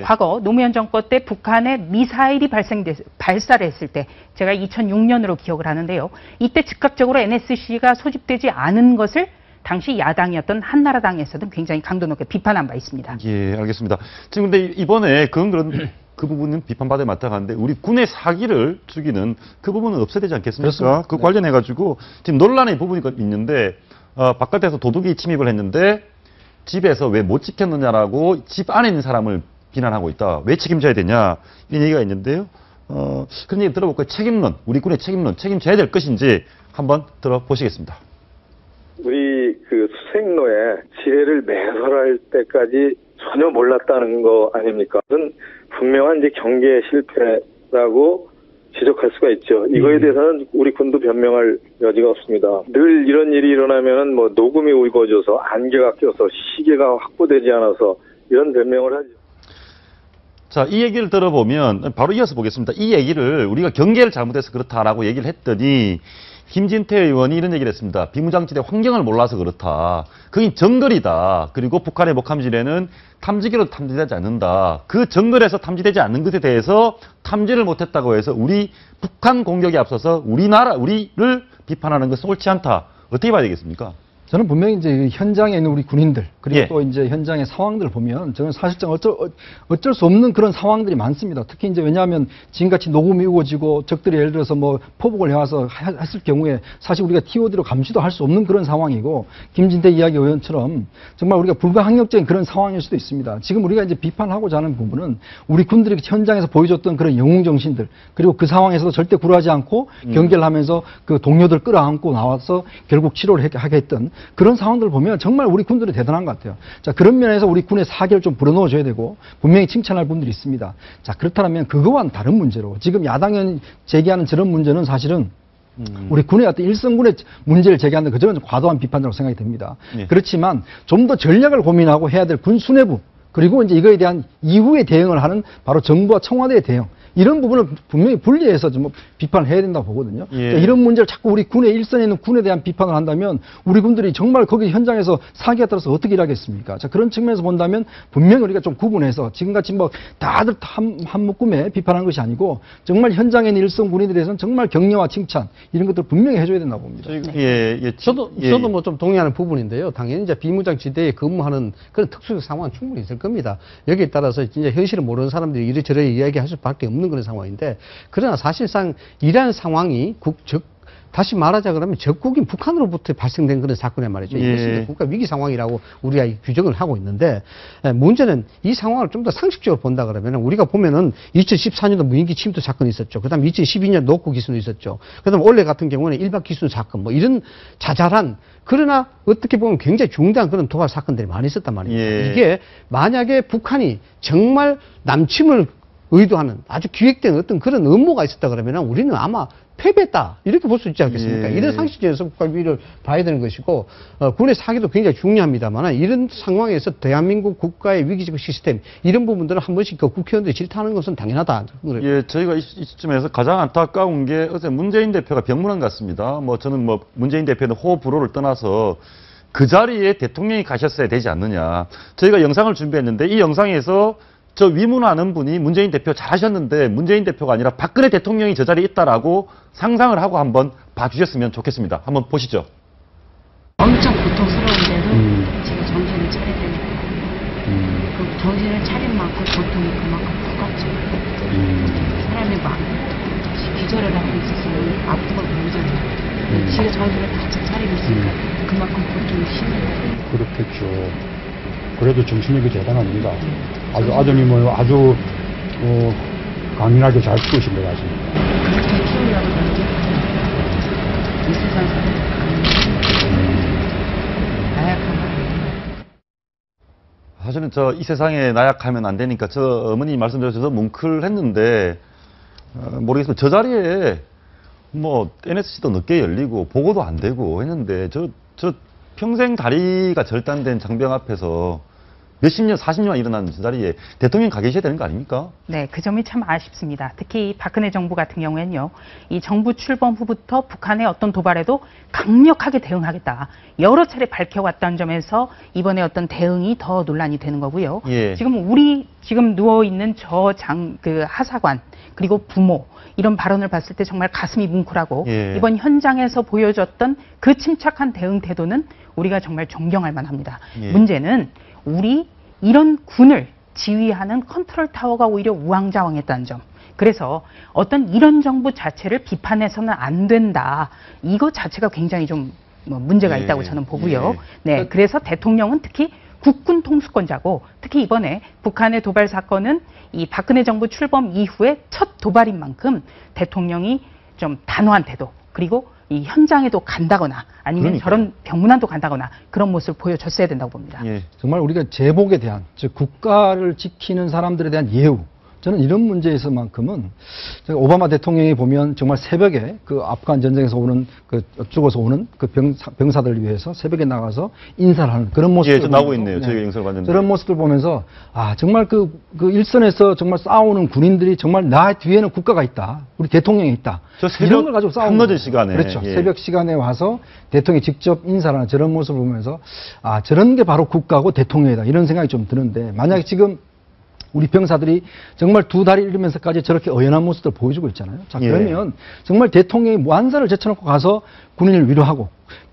과거 노무현 정권 때 북한에 미사일이 발사를 했을 때 제가 2006년으로 기억을 하는데요. 이때 즉각적으로 NSC가 소집되지 않은 것을 당시 야당이었던 한나라당에서도 굉장히 강도 높게 비판한 바 있습니다. 예, 알겠습니다. 지금 근데 이번에 그런 그 부분은 비판받아 마땅한데 우리 군의 사기를 죽이는 그 부분은 없어야 되지 않겠습니까? 그렇습니다. 그 관련해가지고 지금 논란의 부분이 있는데 바깥에서 도둑이 침입을 했는데 집에서 왜 못 지켰느냐라고 집 안에 있는 사람을 비난하고 있다. 왜 책임져야 되냐 이런 얘기가 있는데요. 그런 얘기 들어볼까요? 책임론, 우리 군의 책임론, 책임져야 될 것인지 한번 들어보시겠습니다. 우리 그 수색로에 지뢰를 매설할 때까지 전혀 몰랐다는 거 아닙니까? 그건 분명한 이제 경계 실패라고 지적할 수가 있죠. 이거에 대해서는 우리 군도 변명할 여지가 없습니다. 늘 이런 일이 일어나면은 뭐 녹음이 우거져서 안개가 껴서 시계가 확보되지 않아서 이런 변명을 하죠. 자, 이 얘기를 들어보면 바로 이어서 보겠습니다. 이 얘기를 우리가 경계를 잘못해서 그렇다라고 얘기를 했더니 김진태 의원이 이런 얘기를 했습니다. 비무장지대 환경을 몰라서 그렇다. 그게 정글이다. 그리고 북한의 목함지대는 탐지기로 탐지되지 않는다. 그 정글에서 탐지되지 않는 것에 대해서 탐지를 못했다고 해서 우리 북한 공격에 앞서서 우리를 비판하는 것은 옳지 않다. 어떻게 봐야 되겠습니까? 저는 분명히 이제 현장에 있는 우리 군인들 그리고 또 이제 현장의 상황들을 보면 저는 사실상 어쩔 수 없는 그런 상황들이 많습니다. 특히 이제 왜냐하면 지금같이 녹음이 우거지고 적들이 예를 들어서 뭐 포복을 해와서 했을 경우에 사실 우리가 TOD로 감시도 할 수 없는 그런 상황이고 김진태 이야기 의원처럼 정말 우리가 불가항력적인 그런 상황일 수도 있습니다. 지금 우리가 이제 비판하고자 하는 부분은 우리 군들이 현장에서 보여줬던 그런 영웅 정신들 그리고 그 상황에서도 절대 굴하지 않고 경계를 하면서 그 동료들 끌어안고 나와서 결국 치료를 하게 했던 그런 상황들을 보면 정말 우리 군들이 대단한 것 같아요. 자, 그런 면에서 우리 군의 사기를 좀 불어넣어줘야 되고 분명히 칭찬할 분들이 있습니다. 자, 그렇다면 그거와는 다른 문제로 지금 야당이 제기하는 저런 문제는 사실은 우리 군의 어떤 일선군의 문제를 제기하는 그저는 과도한 비판이라고 생각이 듭니다. 그렇지만 좀 더 전략을 고민하고 해야 될 군 수뇌부 그리고 이제 이거에 대한 이후에 대응을 하는 바로 정부와 청와대의 대응 이런 부분을 분명히 분리해서 좀 비판을 해야 된다고 보거든요. 자, 이런 문제를 자꾸 우리 군의 일선에 있는 군에 대한 비판을 한다면 우리 군들이 정말 거기 현장에서 사기에 따라서 어떻게 일하겠습니까? 자, 그런 측면에서 본다면 분명히 우리가 좀 구분해서 지금같이 뭐 다들 한 묶음에 비판한 것이 아니고 정말 현장에 있는 일선 군인들에 대해서는 정말 격려와 칭찬 이런 것들을 분명히 해줘야 된다고 봅니다. 저도 뭐 좀 동의하는 부분인데요. 당연히 이제 비무장 지대에 근무하는 그런 특殊상황은 충분히 있을 겁니다. 여기에 따라서 진짜 현실을 모르는 사람들이 이래저래 이야기할 수밖에 없는 그런 상황인데 그러나 사실상 이러한 상황이 다시 말하자 그러면 적국인 북한으로부터 발생된 그런 사건이란 말이죠. 이것은 국가 위기 상황이라고 우리가 규정을 하고 있는데 문제는 이 상황을 좀 더 상식적으로 본다 그러면 우리가 보면은 2014년도 무인기 침투 사건이 있었죠. 그 다음 2012년 노크 기순이 있었죠. 그 다음 올해 같은 경우는 일박 기순 사건 뭐 이런 자잘한 그러나 어떻게 보면 굉장히 중대한 그런 도발 사건들이 많이 있었단 말입니다. 이게 만약에 북한이 정말 남침을 의도하는 아주 기획된 어떤 그런 업무가 있었다 그러면 우리는 아마 패배했다 이렇게 볼 수 있지 않겠습니까? 이런 상식에서 국가 위기를 봐야 되는 것이고 군의 사기도 굉장히 중요합니다만 이런 상황에서 대한민국 국가의 위기적 시스템 이런 부분들을 한 번씩 그 국회의원들이 질타하는 것은 당연하다. 예, 저희가 이 시점에서 가장 안타까운 게 어제 문재인 대표가 병문안 갔습니다. 뭐 저는 뭐 문재인 대표는 호불호를 떠나서 그 자리에 대통령이 가셨어야 되지 않느냐. 저희가 영상을 준비했는데 이 영상에서 저 위문하는 분이 문재인 대표 잘하셨는데 문재인 대표가 아니라 박근혜 대통령이 저 자리에 있다라고 상상을 하고 한번 봐주셨으면 좋겠습니다. 한번 보시죠. 엄청 고통스러운데도 제가 정신을 차려야 되니까 그 정신을 차린 만큼 고통이 그만큼 커갔죠. 사람이 막 기절을 하고 있었으면 아픈 걸 모르잖아요. 지가 정신을 바짝 차리고 있으니까 그만큼 고통이 심해요. 그렇겠죠. 그래도 정신력이 대단합니다. 아드님을 아주 강인하게 잘 키우신 것 같습니다. 그렇게 키우려고 이 세상 나약하면 사실은 이 세상에 나약하면 안 되니까 저 어머니 말씀드려서 뭉클했는데 모르겠어요. 저 자리에 뭐 NSC도 늦게 열리고 보고도 안 되고 했는데 저 평생 다리가 절단된 장병 앞에서 몇십 년, 40년 일어난 저 자리에 대통령이 가 계셔야 되는 거 아닙니까? 네, 그 점이 참 아쉽습니다. 특히 이 박근혜 정부 같은 경우에는요, 이 정부 출범 후부터 북한의 어떤 도발에도 강력하게 대응하겠다. 여러 차례 밝혀왔다는 점에서 이번에 어떤 대응이 더 논란이 되는 거고요. 예. 지금 누워있는 하사관, 그리고 부모, 이런 발언을 봤을 때 정말 가슴이 뭉클하고 예. 이번 현장에서 보여줬던 그 침착한 대응 태도는 우리가 정말 존경할 만합니다. 예. 문제는 우리 이런 군을 지휘하는 컨트롤 타워가 오히려 우왕좌왕했다는 점. 그래서 어떤 이런 정부 자체를 비판해서는 안 된다. 이거 자체가 굉장히 좀 문제가 있다고 저는 보고요. 네, 그래서 대통령은 특히 국군 통수권자고 특히 이번에 북한의 도발 사건은 이 박근혜 정부 출범 이후에 첫 도발인 만큼 대통령이 좀 단호한 태도 그리고 이 현장에도 간다거나 아니면 저런 병문안도 간다거나 그런 모습을 보여줬어야 된다고 봅니다. 예. 정말 우리가 제복에 대한 즉 국가를 지키는 사람들에 대한 예우 저는 이런 문제에서만큼은 오바마 대통령이 보면 정말 새벽에 그 아프간 전쟁에서 오는 죽어서 오는 그 병사들을 위해서 새벽에 나가서 인사를 하는 그런 모습들. 예, 나오고 있네요. 저희가 영상을 봤는데. 그런 모습들 보면서 정말 그 일선에서 정말 싸우는 군인들이 정말 나 뒤에는 국가가 있다. 우리 대통령이 있다. 저 새벽 이런 걸 가지고 싸우는 한낮의 시간에. 그렇죠. 예. 새벽 시간에 와서 대통령이 직접 인사를 하는 저런 모습을 보면서 저런 게 바로 국가고 대통령이다. 이런 생각이 좀 드는데 만약에 지금 우리 병사들이 정말 두 다리 잃으면서까지 저렇게 어연한 모습을 보여주고 있잖아요. 자, 그러면 정말 대통령이 완사를 제쳐놓고 가서 군인을 위로하고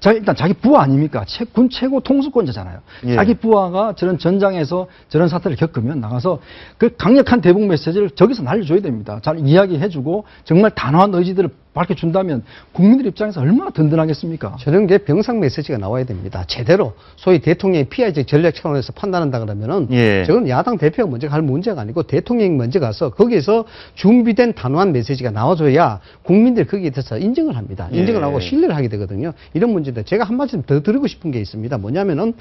일단 자기 부하 아닙니까? 군 최고 통수권자잖아요. 자기 부하가 저런 전장에서 저런 사태를 겪으면 나가서 그 강력한 대북 메시지를 저기서 날려줘야 됩니다. 잘 이야기해주고 정말 단호한 의지들을 밝혀준다면 국민들 입장에서 얼마나 든든하겠습니까? 저런 게 병상 메시지가 나와야 됩니다. 제대로 소위 대통령이 피해자적 전략 차원에서 판단한다 그러면은 저건 야당 대표가 먼저 갈 문제가 아니고 대통령이 먼저 가서 거기에서 준비된 단호한 메시지가 나와줘야 국민들이 거기에 대해서 인정을 합니다. 인정을 하고 신뢰를 하게 되거든요. 이런 문제인데 제가 한 말씀 더 드리고 싶은 게 있습니다. 뭐냐면은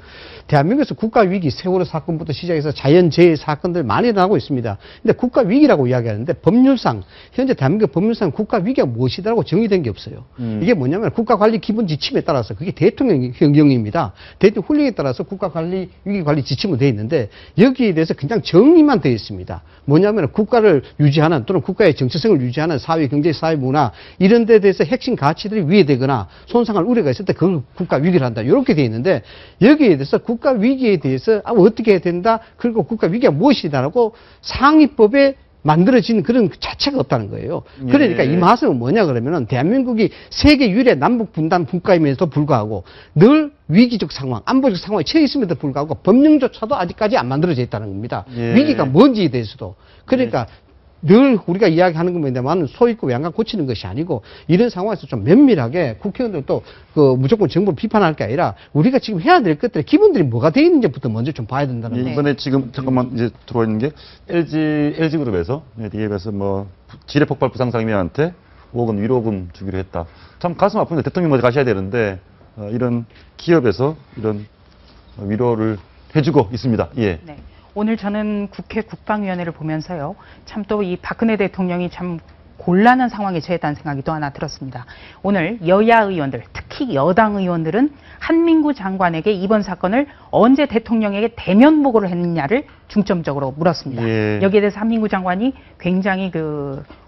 대한민국에서 국가 위기 세월호 사건부터 시작해서 자연재해 사건들 많이 일어나고 있습니다. 근데 국가 위기라고 이야기하는데 법률상 현재 대한민국 법률상 국가 위기가 무엇이다라고 정의된 게 없어요. 이게 뭐냐면 국가관리 기본 지침에 따라서 그게 대통령 형령입니다. 대통령 훈령에 따라서 국가관리 위기관리 지침으로 되어 있는데 여기에 대해서 그냥 정의만 되어 있습니다. 뭐냐면 국가를 유지하는 또는 국가의 정체성을 유지하는 사회, 경제, 사회, 문화 이런 데 대해서 핵심 가치들이 위해되거나 손상할 우려가 있을 때 그걸 국가 위기를 한다. 이렇게 되어 있는데 여기에 대해서 국가 위기에 대해서 어떻게 해야 된다. 그리고 국가 위기가 무엇이다라고 상위법에 만들어진 그런 자체가 없다는 거예요. 그러니까 이 말씀은 뭐냐 그러면은 대한민국이 세계 유일의 남북 분단 국가임에도 불구하고 늘 위기적 상황, 안보적 상황에 처해 있음에도 불구하고 법령조차도 아직까지 안 만들어져 있다는 겁니다. 위기가 뭔지에 대해서도. 그러니까 늘 우리가 이야기하는 겁니다만 소있고 양강 고치는 것이 아니고 이런 상황에서 좀 면밀하게 국회의원들도 무조건 정부를 비판할 게 아니라 우리가 지금 해야 될 것들의 기본들이 뭐가 되어 있는지부터 먼저 좀 봐야 된다는 거예요. 이번에 지금 잠깐만 이제 들어와 있는 게 LG그룹에서 DM에서 지뢰 폭발 부상상인한테 5억 원 위로금 주기로 했다. 참 가슴 아픈데 대통령 먼저 가셔야 되는데 이런 기업에서 이런 위로를 해주고 있습니다. 예. 네. 오늘 저는 국회 국방위원회를 보면서요. 참 또 이 박근혜 대통령이 참 곤란한 상황에 처했다는 생각이 또 하나 들었습니다. 오늘 여야 의원들, 특히 여당 의원들은 한민구 장관에게 이번 사건을 언제 대통령에게 대면 보고를 했느냐를 중점적으로 물었습니다. 예. 여기에 대해서 한민구 장관이 굉장히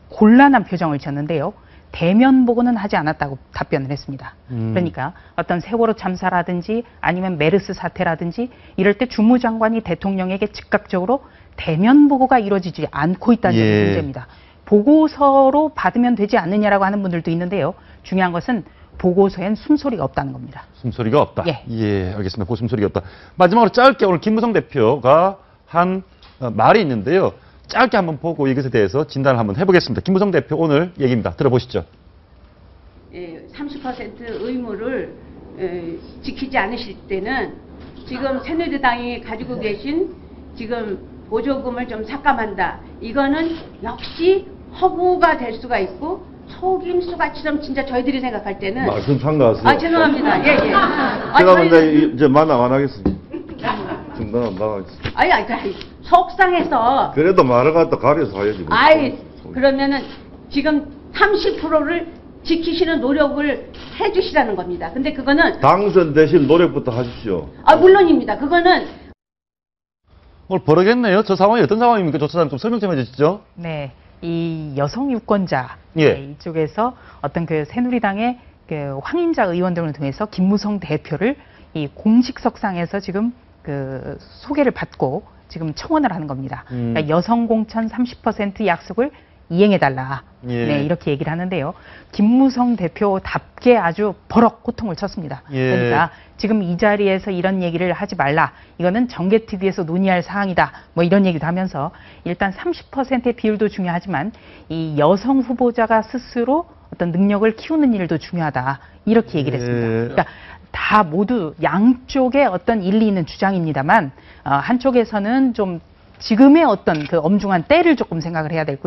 곤란한 표정을 지었는데요. 대면 보고는 하지 않았다고 답변을 했습니다. 그러니까 어떤 세월호 참사라든지 아니면 메르스 사태라든지 이럴 때 주무장관이 대통령에게 즉각적으로 대면 보고가 이루어지지 않고 있다는 점이 문제입니다. 보고서로 받으면 되지 않느냐라고 하는 분들도 있는데요. 중요한 것은 보고서엔 숨소리가 없다는 겁니다. 숨소리가 없다. 예, 알겠습니다. 그 숨소리가 없다. 마지막으로 짧게 오늘 김무성 대표가 한 말이 있는데요. 짧게 한번 보고 이것에 대해서 진단을 한번 해보겠습니다. 김무성 대표 오늘 얘기입니다. 들어보시죠. 30% 의무를 지키지 않으실 때는 지금 새누리당이 가지고 계신 지금 보조금을 좀 삭감한다. 이거는 역시 허구가 될 수가 있고 속임수가처럼 진짜 저희들이 생각할 때는 말씀 상가하세요. 죄송합니다. 예. 제가 먼저 이제 만남 안 하겠습니다. 중단 나가겠습니다. 아니 속상해서 그래도 말을 갖다 가려서 해야지. 그러면은 지금 30%를 지키시는 노력을 해주시라는 겁니다. 근데 그거는 당선되실 노력부터 하십시오. 물론입니다. 그거는 오늘 버르겠네요. 저 상황이 어떤 상황입니까? 조 차장님 좀 설명 좀 해주시죠. 네, 이 여성 유권자 이쪽에서 어떤 새누리당의 황인자 의원들을 통해서 김무성 대표를 이 공식석상에서 지금 소개를 받고 지금 청원을 하는 겁니다. 그러니까 여성 공천 30% 약속을 이행해달라. 네, 이렇게 얘기를 하는데요. 김무성 대표답게 아주 버럭 호통을 쳤습니다. 그러니까 지금 이 자리에서 이런 얘기를 하지 말라. 이거는 정계TV에서 논의할 사항이다. 뭐 이런 얘기도 하면서 일단 30%의 비율도 중요하지만 이 여성 후보자가 스스로 어떤 능력을 키우는 일도 중요하다. 이렇게 얘기를 했습니다. 그러니까 다 모두 양쪽의 어떤 일리 있는 주장입니다만 한쪽에서는 좀 지금의 어떤 엄중한 때를 조금 생각을 해야 될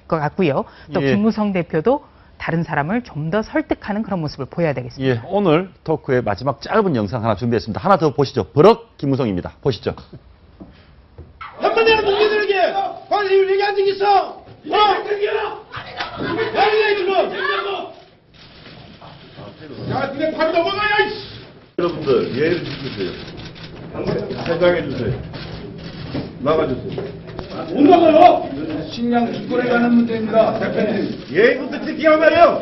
것 같고요. 또 김무성 대표도 다른 사람을 좀 더 설득하는 그런 모습을 보여야 되겠습니다. 오늘 토크의 마지막 짧은 영상 하나 준비했습니다. 하나 더 보시죠. 버럭 김무성입니다. 보시죠. 한번에 동기들에게 관리를 얘기 안 되겠어. 야, 니네 발 넘어가야. 여러분들 예의를 지키세요. 생각해 주세요. 나가주세요. 못 나가요. 식량 주권에 관한 문제입니다. 대표님. 예의부터 지키란 말이에요.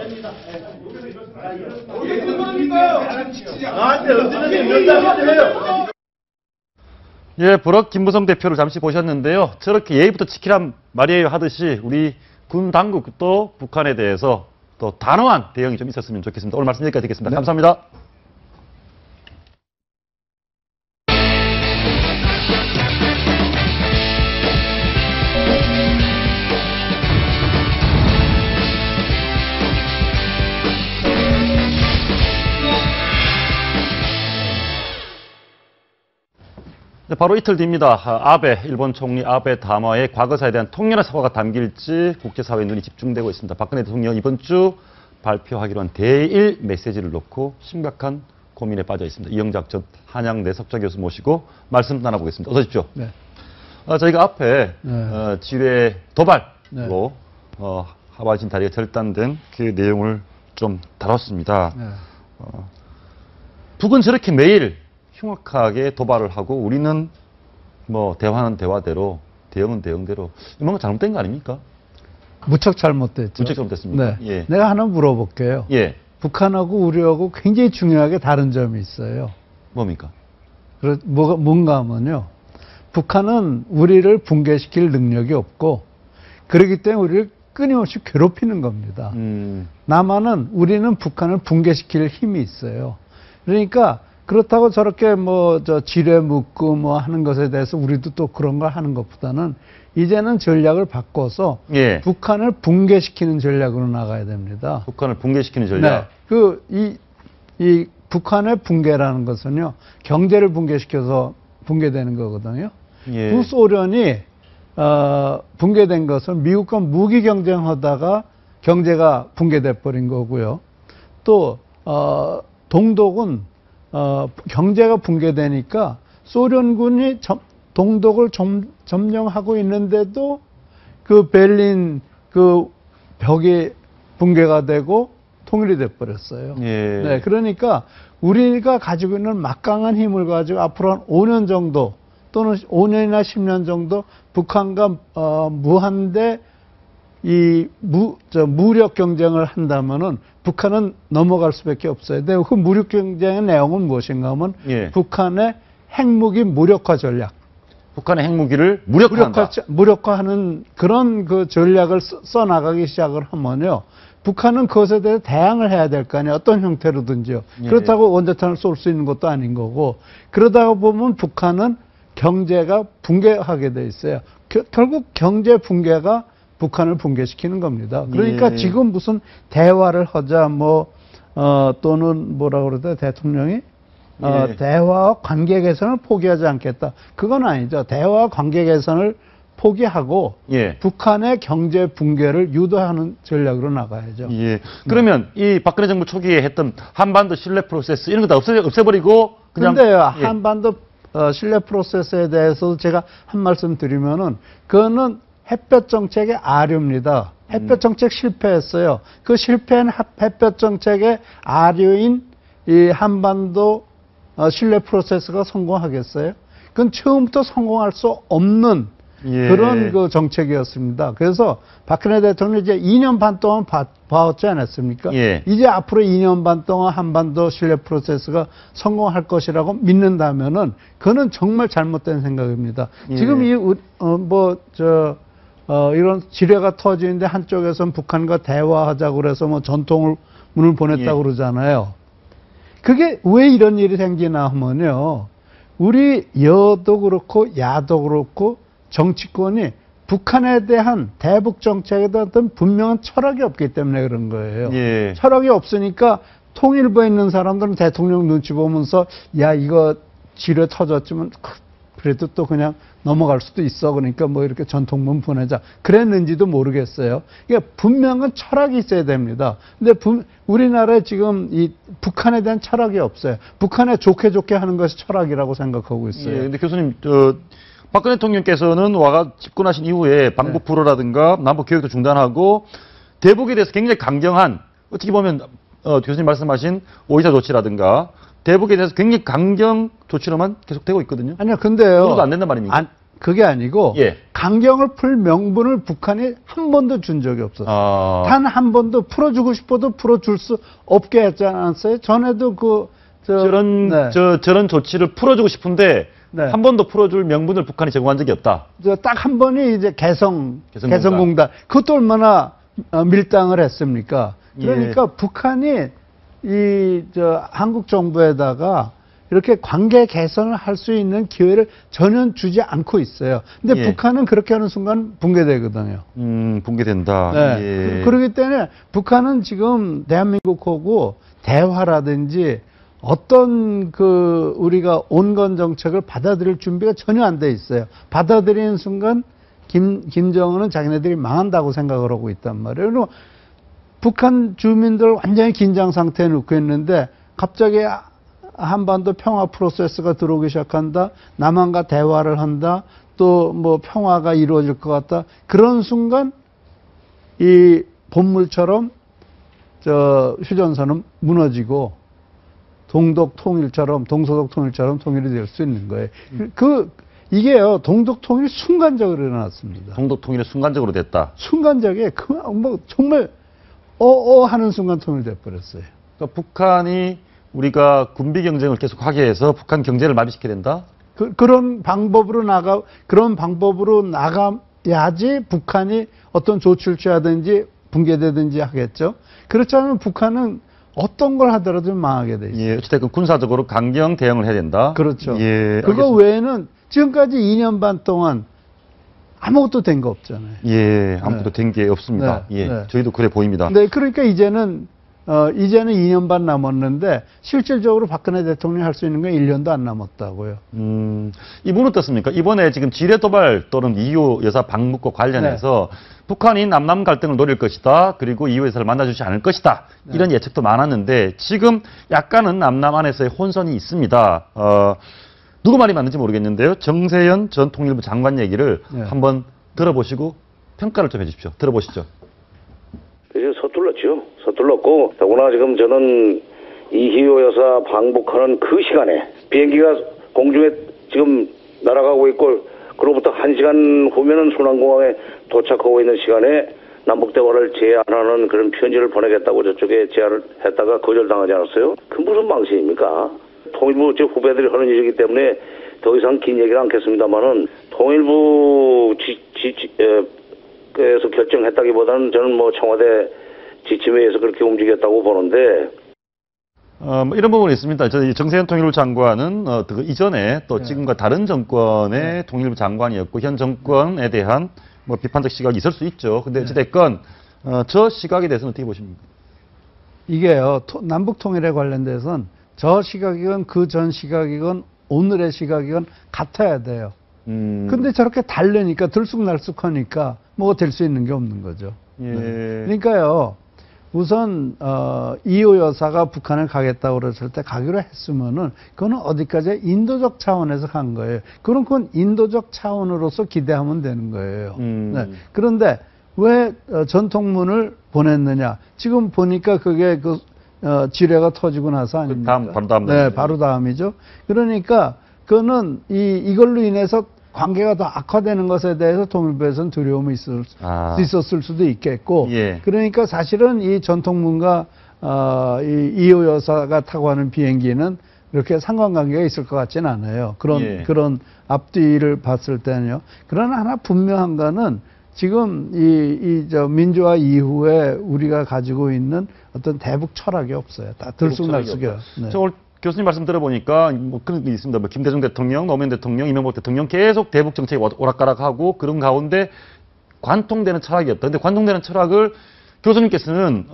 어떻게 된 겁니까요? 나한테 언제든지 연락을 해요. 버럭 김무성 대표를 잠시 보셨는데요. 저렇게 예의부터 지키란 말이에요 하듯이 우리 군 당국도 북한에 대해서 또 단호한 대응이 좀 있었으면 좋겠습니다. 오늘 말씀 여기까지 듣겠습니다. 감사합니다. 바로 이틀 뒤입니다. 일본 총리 아베 담화의 과거사에 대한 통렬한 사과가 담길지 국제사회의 눈이 집중되고 있습니다. 박근혜 대통령 이번 주 발표하기로 한 대1 메시지를 놓고 심각한 고민에 빠져 있습니다. 이영작 전 한양대 석좌 교수 모시고 말씀 나눠보겠습니다. 어서 오십시오. 네. 저희가 앞에 지뢰 도발로 하와이신 다리가 절단된 그 내용을 좀 다뤘습니다. 북은 저렇게 매일 흉악하게 도발을 하고 우리는 대화는 대화대로 대응은 대응대로 뭔가 잘못된 거 아닙니까? 무척 잘못됐죠. 무척 잘못됐습니다. 네. 내가 하나 물어볼게요. 북한하고 우리하고 굉장히 중요하게 다른 점이 있어요. 뭡니까? 뭔가 하면요. 북한은 우리를 붕괴시킬 능력이 없고 그렇기 때문에 우리를 끊임없이 괴롭히는 겁니다. 남한은 우리는 북한을 붕괴시킬 힘이 있어요. 그러니까 그렇다고 저렇게 지뢰 묻고 하는 것에 대해서 우리도 또 그런 걸 하는 것보다는 이제는 전략을 바꿔서 북한을 붕괴시키는 전략으로 나가야 됩니다. 북한을 붕괴시키는 전략? 네. 이 북한의 붕괴라는 것은요, 경제를 붕괴시켜서 붕괴되는 거거든요. 구소련이, 붕괴된 것은 미국과 무기 경쟁하다가 경제가 붕괴돼 버린 거고요. 또, 동독은 경제가 붕괴되니까 소련군이 동독을 점령하고 있는데도 그 베를린 그 벽이 붕괴가 되고 통일이 돼버렸어요. 예. 네, 그러니까 우리가 가지고 있는 막강한 힘을 가지고 앞으로 한 5년 정도 또는 5년이나 10년 정도 북한과 무한대 무력 경쟁을 한다면은 북한은 넘어갈 수밖에 없어요. 근데 그 무력 경쟁의 내용은 무엇인가 하면 예. 북한의 핵무기 무력화 전략. 북한의 핵무기를 무력화하는 그런 그 전략을 써나가기 시작을 하면요. 북한은 그것에 대해 대항을 해야 될 거 아니에요. 어떤 형태로든지요. 예. 그렇다고 원자탄을 쏠 수 있는 것도 아닌 거고. 그러다가 보면 북한은 경제가 붕괴하게 돼 있어요. 결국 경제 붕괴가 북한을 붕괴시키는 겁니다. 그러니까 예. 지금 무슨 대화를 하자 또는 뭐라 그러다 대통령이 예. 대화와 관계 개선을 포기하지 않겠다. 그건 아니죠. 대화와 관계 개선을 포기하고 예. 북한의 경제 붕괴를 유도하는 전략으로 나가야죠. 예. 그러면 이 박근혜 정부 초기에 했던 한반도 신뢰 프로세스 이런 거 다 없애버리고 그냥. 그런데요, 예. 한반도 신뢰 프로세스에 대해서도 제가 한 말씀 드리면은 그거는 햇볕 정책의 아류입니다. 햇볕 정책 실패했어요. 그 실패한 햇볕 정책의 아류인 이 한반도 신뢰 프로세스가 성공하겠어요? 그건 처음부터 성공할 수 없는 예. 그런 그 정책이었습니다. 그래서 박근혜 대통령이 이제 2년 반 동안 봐왔지 않았습니까? 예. 이제 앞으로 2년 반 동안 한반도 신뢰 프로세스가 성공할 것이라고 믿는다면은 그거는 정말 잘못된 생각입니다. 예. 지금 이런 지뢰가 터지는데 한쪽에서는 북한과 대화하자고 그래서 전통문을 보냈다고 예. 그러잖아요. 그게 왜 이런 일이 생기나 하면요. 우리 여도 그렇고 야도 그렇고 정치권이 북한에 대한 대북 정책에 대한 어떤 분명한 철학이 없기 때문에 그런 거예요. 예. 철학이 없으니까 통일부에 있는 사람들은 대통령 눈치 보면서 야 이거 지뢰 터졌지만 그래도 또 그냥 넘어갈 수도 있어. 그러니까 이렇게 전통문 보내자. 그랬는지도 모르겠어요. 그러니까 분명한 철학이 있어야 됩니다. 근데 우리나라에 지금 이 북한에 대한 철학이 없어요. 북한에 좋게 하는 것이 철학이라고 생각하고 있어요. 예. 근데 교수님, 박근혜 대통령께서는 와가 집권하신 이후에 방북 불허라든가 남북 교육도 중단하고 대북에 대해서 굉장히 강경한 어떻게 보면 교수님 말씀하신 오이사 조치라든가 대북에 대해서 굉장히 강경 조치로만 계속되고 있거든요. 아니요, 근데요. 그것도 안 된단 말입니까? 그게 아니고 예. 강경을 풀 명분을 북한이 한 번도 준 적이 없었어요. 단 한 번도 풀어주고 싶어도 풀어줄 수 없게 했지 않았어요? 전에도 저런 조치를 풀어주고 싶은데 네. 한 번도 풀어줄 명분을 북한이 제공한 적이 없다. 딱 한 번이 이제 개성공단. 그것도 얼마나 밀당을 했습니까? 그러니까 예. 북한이 한국 정부에다가 이렇게 관계 개선을 할 수 있는 기회를 전혀 주지 않고 있어요. 근데 예. 북한은 그렇게 하는 순간 붕괴되거든요. 붕괴된다. 네. 예. 그렇기 때문에 북한은 지금 대한민국하고 대화라든지 어떤 우리가 온건 정책을 받아들일 준비가 전혀 안 돼 있어요. 받아들이는 순간 김정은은 자기네들이 망한다고 생각을 하고 있단 말이에요. 그리고 북한 주민들 완전히 긴장 상태에 놓고 있는데 갑자기 한반도 평화 프로세스가 들어오기 시작한다. 남한과 대화를 한다. 또 평화가 이루어질 것 같다. 그런 순간 이 본물처럼 휴전선은 무너지고 동독 통일처럼 동서독 통일처럼 통일이 될 수 있는 거예요. 이게요, 동독 통일이 순간적으로 일어났습니다. 동독 통일이 순간적으로 됐다. 순간적이에요. 정말 하는 순간 통일돼 버렸어요. 그러니까 북한이 우리가 군비 경쟁을 계속하게 해서 북한 경제를 마비시켜야 된다. 그런 방법으로 나가야지 북한이 어떤 조치를 취하든지 붕괴되든지 하겠죠. 그렇지 않으면 북한은 어떤 걸 하더라도 망하게 돼 있어요. 예, 어쨌든 군사적으로 강경 대응을 해야 된다. 그렇죠. 예, 그거 알겠습니다. 외에는 지금까지 2년 반 동안 아무것도 된 거 없잖아요. 예, 아무것도 된 게 없습니다. 네, 예, 네. 저희도 그래 보입니다. 네, 그러니까 이제는 2년 반 남았는데 실질적으로 박근혜 대통령이 할 수 있는 건 1년도 안 남았다고요. 이분은 어떻습니까? 이번에 지금 지뢰 도발 또는 이유 여사 방북과 관련해서 북한이 남남 갈등을 노릴 것이다. 그리고 이유 여사를 만나주지 않을 것이다. 이런 예측도 많았는데 지금 약간은 남남 안에서의 혼선이 있습니다. 누구 말이 맞는지 모르겠는데요. 정세현 전 통일부 장관 얘기를 한번 들어보시고 평가를 좀 해주십시오. 들어보시죠. 서툴렀죠. 서툴렀고 더구나 지금 저는 이희호 여사 방북하는 그 시간에 비행기가 공중에 지금 날아가고 있고 그로부터 1시간 후면은 순환공항에 도착하고 있는 시간에 남북 대화를 제안하는 그런 편지를 보내겠다고 저쪽에 제안을 했다가 거절당하지 않았어요? 그 무슨 망신입니까? 통일부 후배들이 하는 일이기 때문에 더 이상 긴 얘기를 않겠습니다만은 통일부 에서 결정했다기보다는 저는 뭐 청와대 지침에 의해서 그렇게 움직였다고 보는데. 이런 부분이 있습니다. 정세현 통일부 장관은 그 이전에 또 지금과 다른 정권의 통일부 장관이었고 현 정권에 대한 뭐 비판적 시각이 있을 수 있죠. 근데 어찌됐건 저 시각에 대해서는 어떻게 보십니까? 이게요. 남북 통일에 관련돼서는 저 시각이건 그 전 시각이건 오늘의 시각이건 같아야 돼요. 근데 저렇게 다르니까 들쑥날쑥하니까 뭐가 될 수 있는 게 없는 거죠. 그러니까요. 우선 이호 여사가 북한을 가겠다고 그랬을 때 가기로 했으면은 그거는 어디까지 인도적 차원에서 간 거예요. 그럼 그건 인도적 차원으로서 기대하면 되는 거예요. 네. 그런데 왜 전통문을 보냈느냐? 지금 보니까 그게 지뢰가 터지고 나서 아닙니까? 바로 다음. 네, 바로 다음이죠. 그러니까 그거는 이걸로 인해서 관계가 더 악화되는 것에 대해서 통일부에서는 두려움이 있었을 수도 있겠고, 그러니까 사실은 이 전통문과 이호 여사가 타고 가는 비행기는 이렇게 상관관계가 있을 것 같지는 않아요. 그런 앞뒤를 봤을 때는요. 그러나 하나 분명한 거는 지금 민주화 이후에 우리가 가지고 있는 어떤 대북 철학이 없어요. 다 들쑥날쑥해요. 네. 교수님 말씀 들어보니까 뭐 그런 게 있습니다. 뭐 김대중 대통령, 노무현 대통령, 이명박 대통령 계속 대북 정책이 오락가락하고 그런 가운데 관통되는 철학이었다. 근데 관통되는 철학을 교수님께서는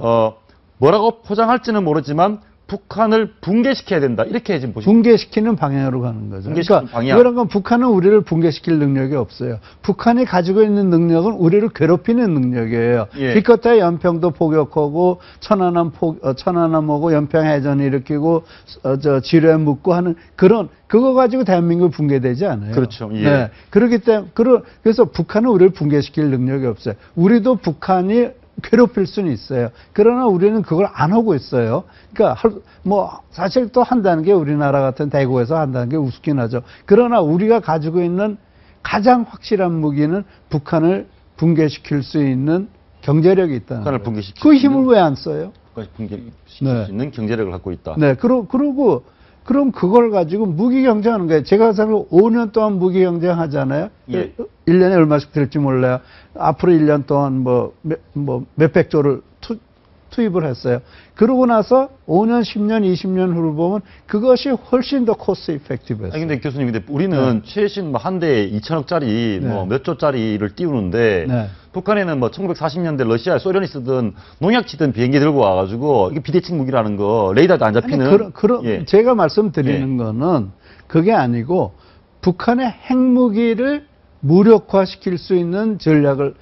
뭐라고 포장할지는 모르지만 북한을 붕괴시켜야 된다. 이렇게 지금 보시죠. 붕괴시키는 방향으로 가는 거죠. 그러니까 그런 건 북한은 우리를 붕괴시킬 능력이 없어요. 북한이 가지고 있는 능력은 우리를 괴롭히는 능력이에요. 기껏해 연평도 포격하고 천안함하고 연평 해전을 일으키고 지뢰 묻고 하는 그거 가지고 대한민국이 붕괴되지 않아요. 그렇죠. 네. 그렇기 때문에 그래서 북한은 우리를 붕괴시킬 능력이 없어요. 우리도 북한이 괴롭힐 수는 있어요. 그러나 우리는 그걸 안 하고 있어요. 그러니까 사실 또 한다는 게 우리나라 같은 대구에서 한다는 게 우습긴 하죠. 그러나 우리가 가지고 있는 가장 확실한 무기는 북한을 붕괴시킬 수 있는 경제력이 있다는 거예요. 그 힘을 왜 안 써요? 붕괴시킬 수 있는 경제력을 갖고 있다. 네, 그럼 그걸 가지고 무기 경쟁하는 거예요. 제가 사실 5년 동안 무기 경쟁 하잖아요. 1년에 얼마씩 들지 몰라요. 앞으로 1년 동안 몇백 조를 투입을 했어요. 그러고 나서 5년, 10년, 20년 후를 보면 그것이 훨씬 더 코스트 이펙티브했어요. 근데 교수님, 근데 우리는 최신 한 대에 2천억짜리 몇 조짜리를 띄우는데 북한에는 1940년대 러시아, 소련이 쓰던 농약 치던 비행기 들고 와가지고 이게 비대칭 무기라는 거 레이더도 안 잡히는. 제가 말씀드리는 거는 그게 아니고 북한의 핵무기를 무력화시킬 수 있는 전략을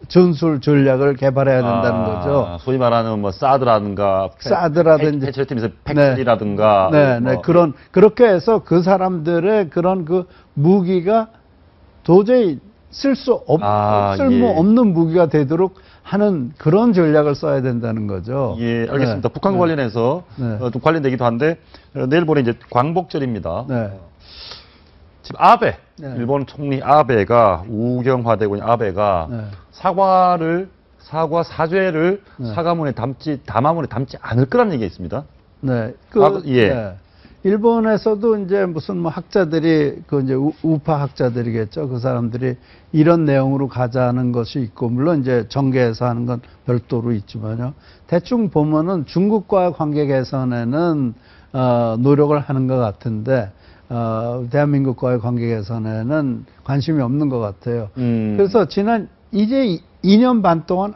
전술 전략을 개발해야 된다는 거죠. 소위 말하는 사드라든지 해처리팀에서 팩트리라든가 그렇게 해서 그 사람들의 그런 그 무기가 도저히 쓸모 없는 무기가 되도록 하는 그런 전략을 써야 된다는 거죠. 예, 알겠습니다. 북한 관련해서 좀 관련되기도 한데 내일 모레 이제 광복절입니다. 지금 아베, 일본 총리 아베가 우경화되고 있는 아베가 사죄를 사과문에 담화문에 담지 않을 거라는 얘기가 있습니다. 일본에서도 이제 무슨 학자들이 이제 우파 학자들이겠죠. 그 사람들이 이런 내용으로 가자는 것이 있고 물론 이제 정계에서 하는 건 별도로 있지만요. 대충 보면은 중국과의 관계 개선에는 노력을 하는 것 같은데. 대한민국과의 관계 개선에는 관심이 없는 것 같아요. 그래서 이제 2년 반 동안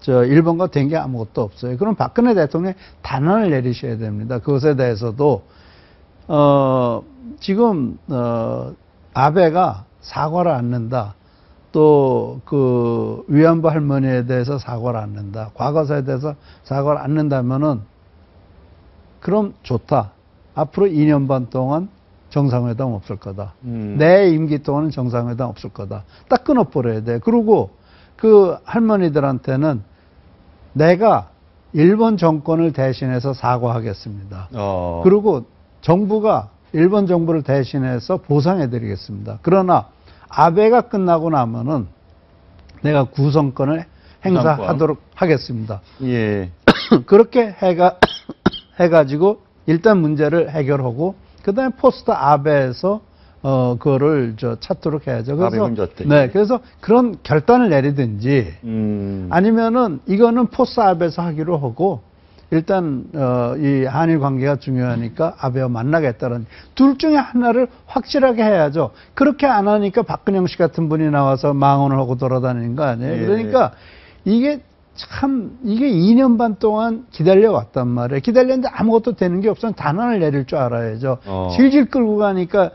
일본과 된 게 아무것도 없어요. 그럼 박근혜 대통령이 단언을 내리셔야 됩니다. 그것에 대해서도, 지금, 아베가 사과를 않는다. 또, 위안부 할머니에 대해서 사과를 않는다. 과거사에 대해서 사과를 않는다면은, 그럼 좋다. 앞으로 2년 반 동안 정상회담 없을 거다. 내 임기 동안은 정상회담 없을 거다. 딱 끊어버려야 돼. 그리고 그 할머니들한테는 내가 일본 정권을 대신해서 사과하겠습니다. 그리고 정부가 일본 정부를 대신해서 보상해드리겠습니다. 그러나 아베가 끝나고 나면은 내가 구성권을 행사하도록 하겠습니다. 예. 그렇게 해가지고 일단 문제를 해결하고 그 다음에 포스트 아베에서 그거를 찾도록 해야죠. 그래서 네, 그래서 그런 결단을 내리든지 아니면은 이거는 포스트 아베에서 하기로 하고 일단 이 한일 관계가 중요하니까 아베와 만나겠다는 둘 중에 하나를 확실하게 해야죠. 그렇게 안 하니까 박근영 씨 같은 분이 나와서 망언을 하고 돌아다니는 거 아니에요. 그러니까 이게 2년 반 동안 기다려왔단 말이에요. 기다렸는데 아무것도 되는 게 없으면 단안을 내릴 줄 알아야죠. 질질 끌고 가니까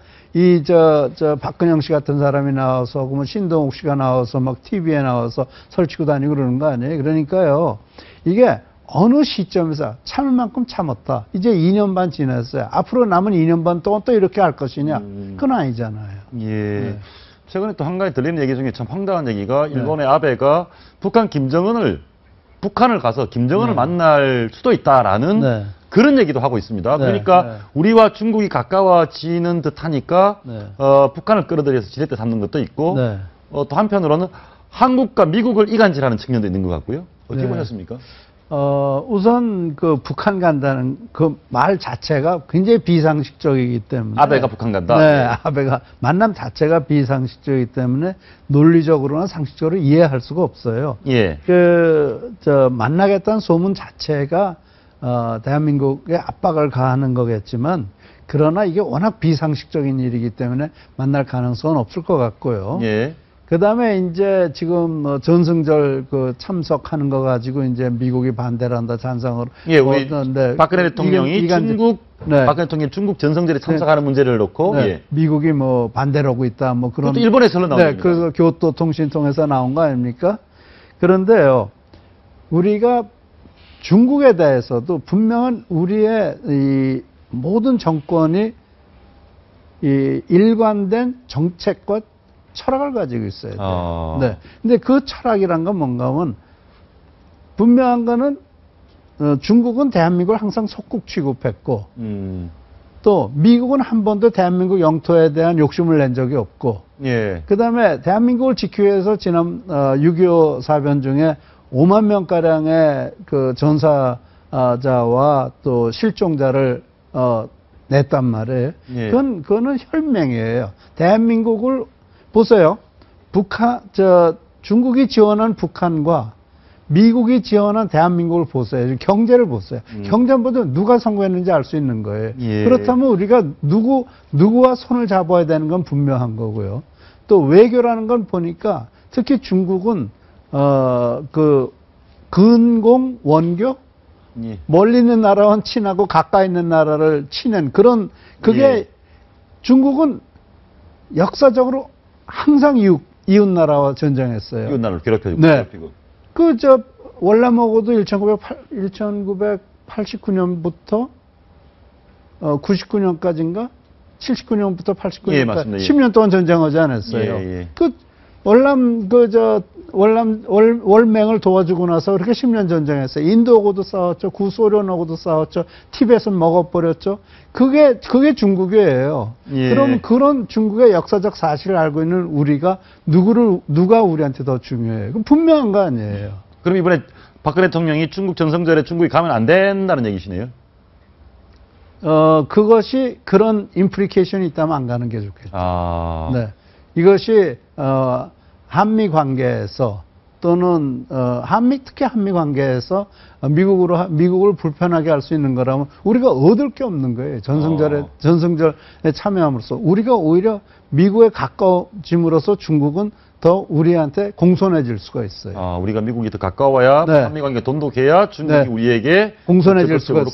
박근영 씨 같은 사람이 나와서, 뭐 신동욱 씨가 나와서 막 TV에 나와서 설치고 다니고 그러는 거 아니에요. 그러니까요. 이게 어느 시점에서 참을 만큼 참았다. 이제 2년 반 지났어요. 앞으로 남은 2년 반 동안 또 이렇게 할 것이냐? 그건 아니잖아요. 예. 네. 최근에 또 한 가지 들리는 얘기 중에 참 황당한 얘기가 일본의 아베가 북한을 가서 김정은을 만날 수도 있다라는 그런 얘기도 하고 있습니다. 그러니까 우리와 중국이 가까워지는 듯 하니까 북한을 끌어들여서 지렛대 잡는 것도 있고 또 한편으로는 한국과 미국을 이간질하는 측면도 있는 것 같고요. 어떻게 보셨습니까? 우선 그 북한 간다는 그 말 자체가 굉장히 비상식적이기 때문에 아베가 북한 간다. 네, 아베가 만남 자체가 비상식적이기 때문에 논리적으로나 상식적으로 이해할 수가 없어요. 예. 만나겠다는 소문 자체가 대한민국에 압박을 가하는 거겠지만 그러나 이게 워낙 비상식적인 일이기 때문에 만날 가능성은 없을 것 같고요. 예. 그 다음에 이제 지금 전승절 참석하는 거 가지고 이제 미국이 반대를 한다, 찬성을. 예, 우리 박근혜 대통령이 박근혜 대통령이 중국 전성절에 참석하는 문제를 놓고, 예. 미국이 뭐 반대를 하고 있다, 뭐 그런. 그것도 일본에서 나온 네, 그래서 교토통신통해서 나온 거 아닙니까? 그런데요, 우리가 중국에 대해서도 분명한 우리의 이 모든 정권이 이 일관된 정책과 철학을 가지고 있어야 돼요. 네. 근데 그 철학이란 건 뭔가 하면 분명한 거는 중국은 대한민국을 항상 속국 취급했고 또 미국은 한 번도 대한민국 영토에 대한 욕심을 낸 적이 없고 그 다음에 대한민국을 지키기 위해서 지난 6.25 사변 중에 5만 명가량의 그 전사자와 또 실종자를 냈단 말이에요. 그거는 혈맹이에요. 대한민국을 보세요. 중국이 지원한 북한과 미국이 지원한 대한민국을 보세요. 경제를 보세요. 경제 보면 누가 선거했는지 알 수 있는 거예요. 그렇다면 우리가 누구와 손을 잡아야 되는 건 분명한 거고요. 또 외교라는 건 보니까 특히 중국은 근공 원교 멀리 있는 나라와 친하고 가까이 있는 나라를 치는 그런 그게 중국은 역사적으로 항상 이웃 나라와 전쟁했어요. 이웃 나라를 괴롭히고. 네. 월남하고도 1989년부터 99년까지인가 79년부터 89년까지 예, 맞습니다. 10년 동안 전쟁하지 않았어요. 월맹을 도와주고 나서 그렇게 10년 전쟁했어요. 인도하고도 싸웠죠. 구소련하고도 싸웠죠. 티벳은 먹어버렸죠. 그게 중국이에요. 그럼 그런 중국의 역사적 사실을 알고 있는 우리가 누가 우리한테 더 중요해요? 그럼 분명한 거 아니에요. 그럼 이번에 박근혜 대통령이 중국 전성절에 중국이 가면 안 된다는 얘기시네요? 그것이 그런 임플리케이션이 있다면 안 가는 게 좋겠죠. 네. 이것이 한미 관계에서 또는 특히 한미 관계에서 미국을 불편하게 할 수 있는 거라면 우리가 얻을 게 없는 거예요. 전성절에 참여함으로써 우리가 오히려 미국에 가까워짐으로써 중국은 더 우리한테 공손해질 수가 있어요. 우리가 미국이 더 가까워야 한미 관계 돈독해야 중국이 우리에게 공손해질 수가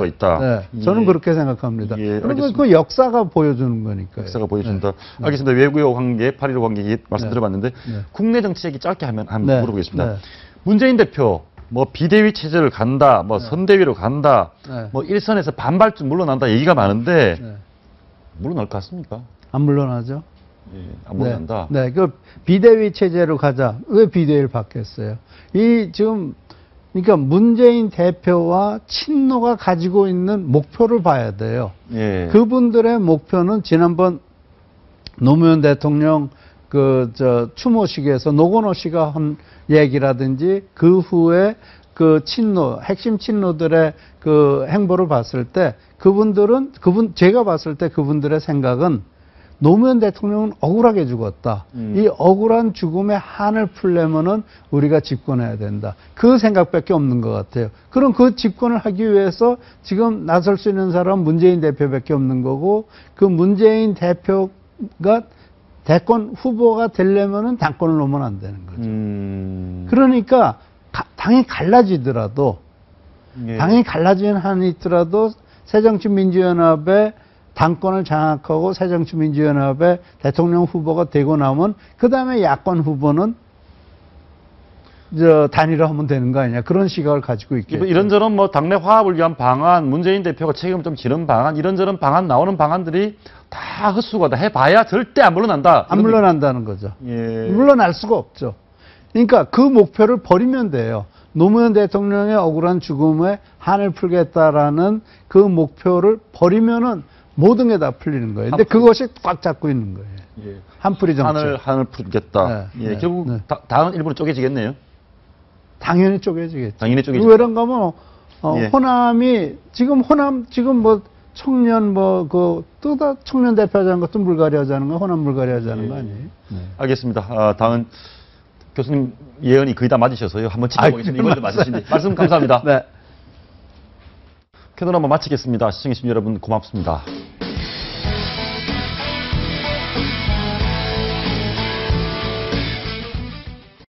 있다. 네. 저는 그렇게 생각합니다. 그리고 그 역사가 보여주는 거니까요. 역사가 보여준다. 알겠습니다. 외교 관계, 8.15 관계 말씀드려봤는데 국내 정치얘기 짧게 한번 물어보겠습니다. 문재인 대표 뭐 비대위 체제를 간다, 뭐 선대위로 간다, 뭐 일선에서 반발쯤 물러난다 얘기가 많은데 물러날 것 같습니까? 안 물러나죠. 예, 안 물러난다. 네, 그 비대위 체제로 가자. 왜 비대위를 바뀌었어요? 이 지금 그러니까 문재인 대표와 친노가 가지고 있는 목표를 봐야 돼요. 예. 그분들의 목표는 지난번 노무현 대통령 추모식에서 노건호 씨가 한 얘기라든지 그 후에 그 친노, 핵심 친노들의 그 행보를 봤을 때 제가 봤을 때 그분들의 생각은 노무현 대통령은 억울하게 죽었다. 이 억울한 죽음의 한을 풀려면은 우리가 집권해야 된다. 그 생각밖에 없는 것 같아요. 그럼 그 집권을 하기 위해서 지금 나설 수 있는 사람은 문재인 대표밖에 없는 거고, 그 문재인 대표가 대권 후보가 되려면은 당권을 놓으면 안 되는 거죠. 그러니까 당이 갈라지더라도, 당이 갈라지는 한이 있더라도 새정치민주연합의 당권을 장악하고 새정치민주연합의 대통령 후보가 되고 나면 그 다음에 야권 후보는 단일화하면 되는 거 아니냐, 그런 시각을 가지고 있겠죠. 이런저런 뭐 당내 화합을 위한 방안, 문재인 대표가 책임을 좀 지는 방안, 이런저런 방안 나오는 방안들이 다 헛수고 다 해봐야 절대 안 물러난다. 안 물러난다는 거죠. 예. 물러날 수가 없죠. 그러니까 그 목표를 버리면 돼요. 노무현 대통령의 억울한 죽음에 한을 풀겠다라는 그 목표를 버리면은 모든 게 다 풀리는 거예요. 근데 그것이 꽉 잡고 있는 거예요. 예. 한풀이 정책. 한을 풀겠다. 예. 결국 당은 일부러 쪼개지겠네요. 당연히 쪼개지겠죠. 당연히 쪼개지죠. 왜 그런가 하면 호남이 지금 뭐 청년 또다 청년 대표 하자는 것도 물갈이 하자는 거, 호남 물갈이 하자는 거 아니에요? 알겠습니다. 당은 교수님 예언이 거의 다 맞으셔서요. 한번 지켜보겠습니다. 이번에도 맞으신데. 말씀 감사합니다. 네. 캐논 한번 마치겠습니다. 시청해주신 여러분 고맙습니다.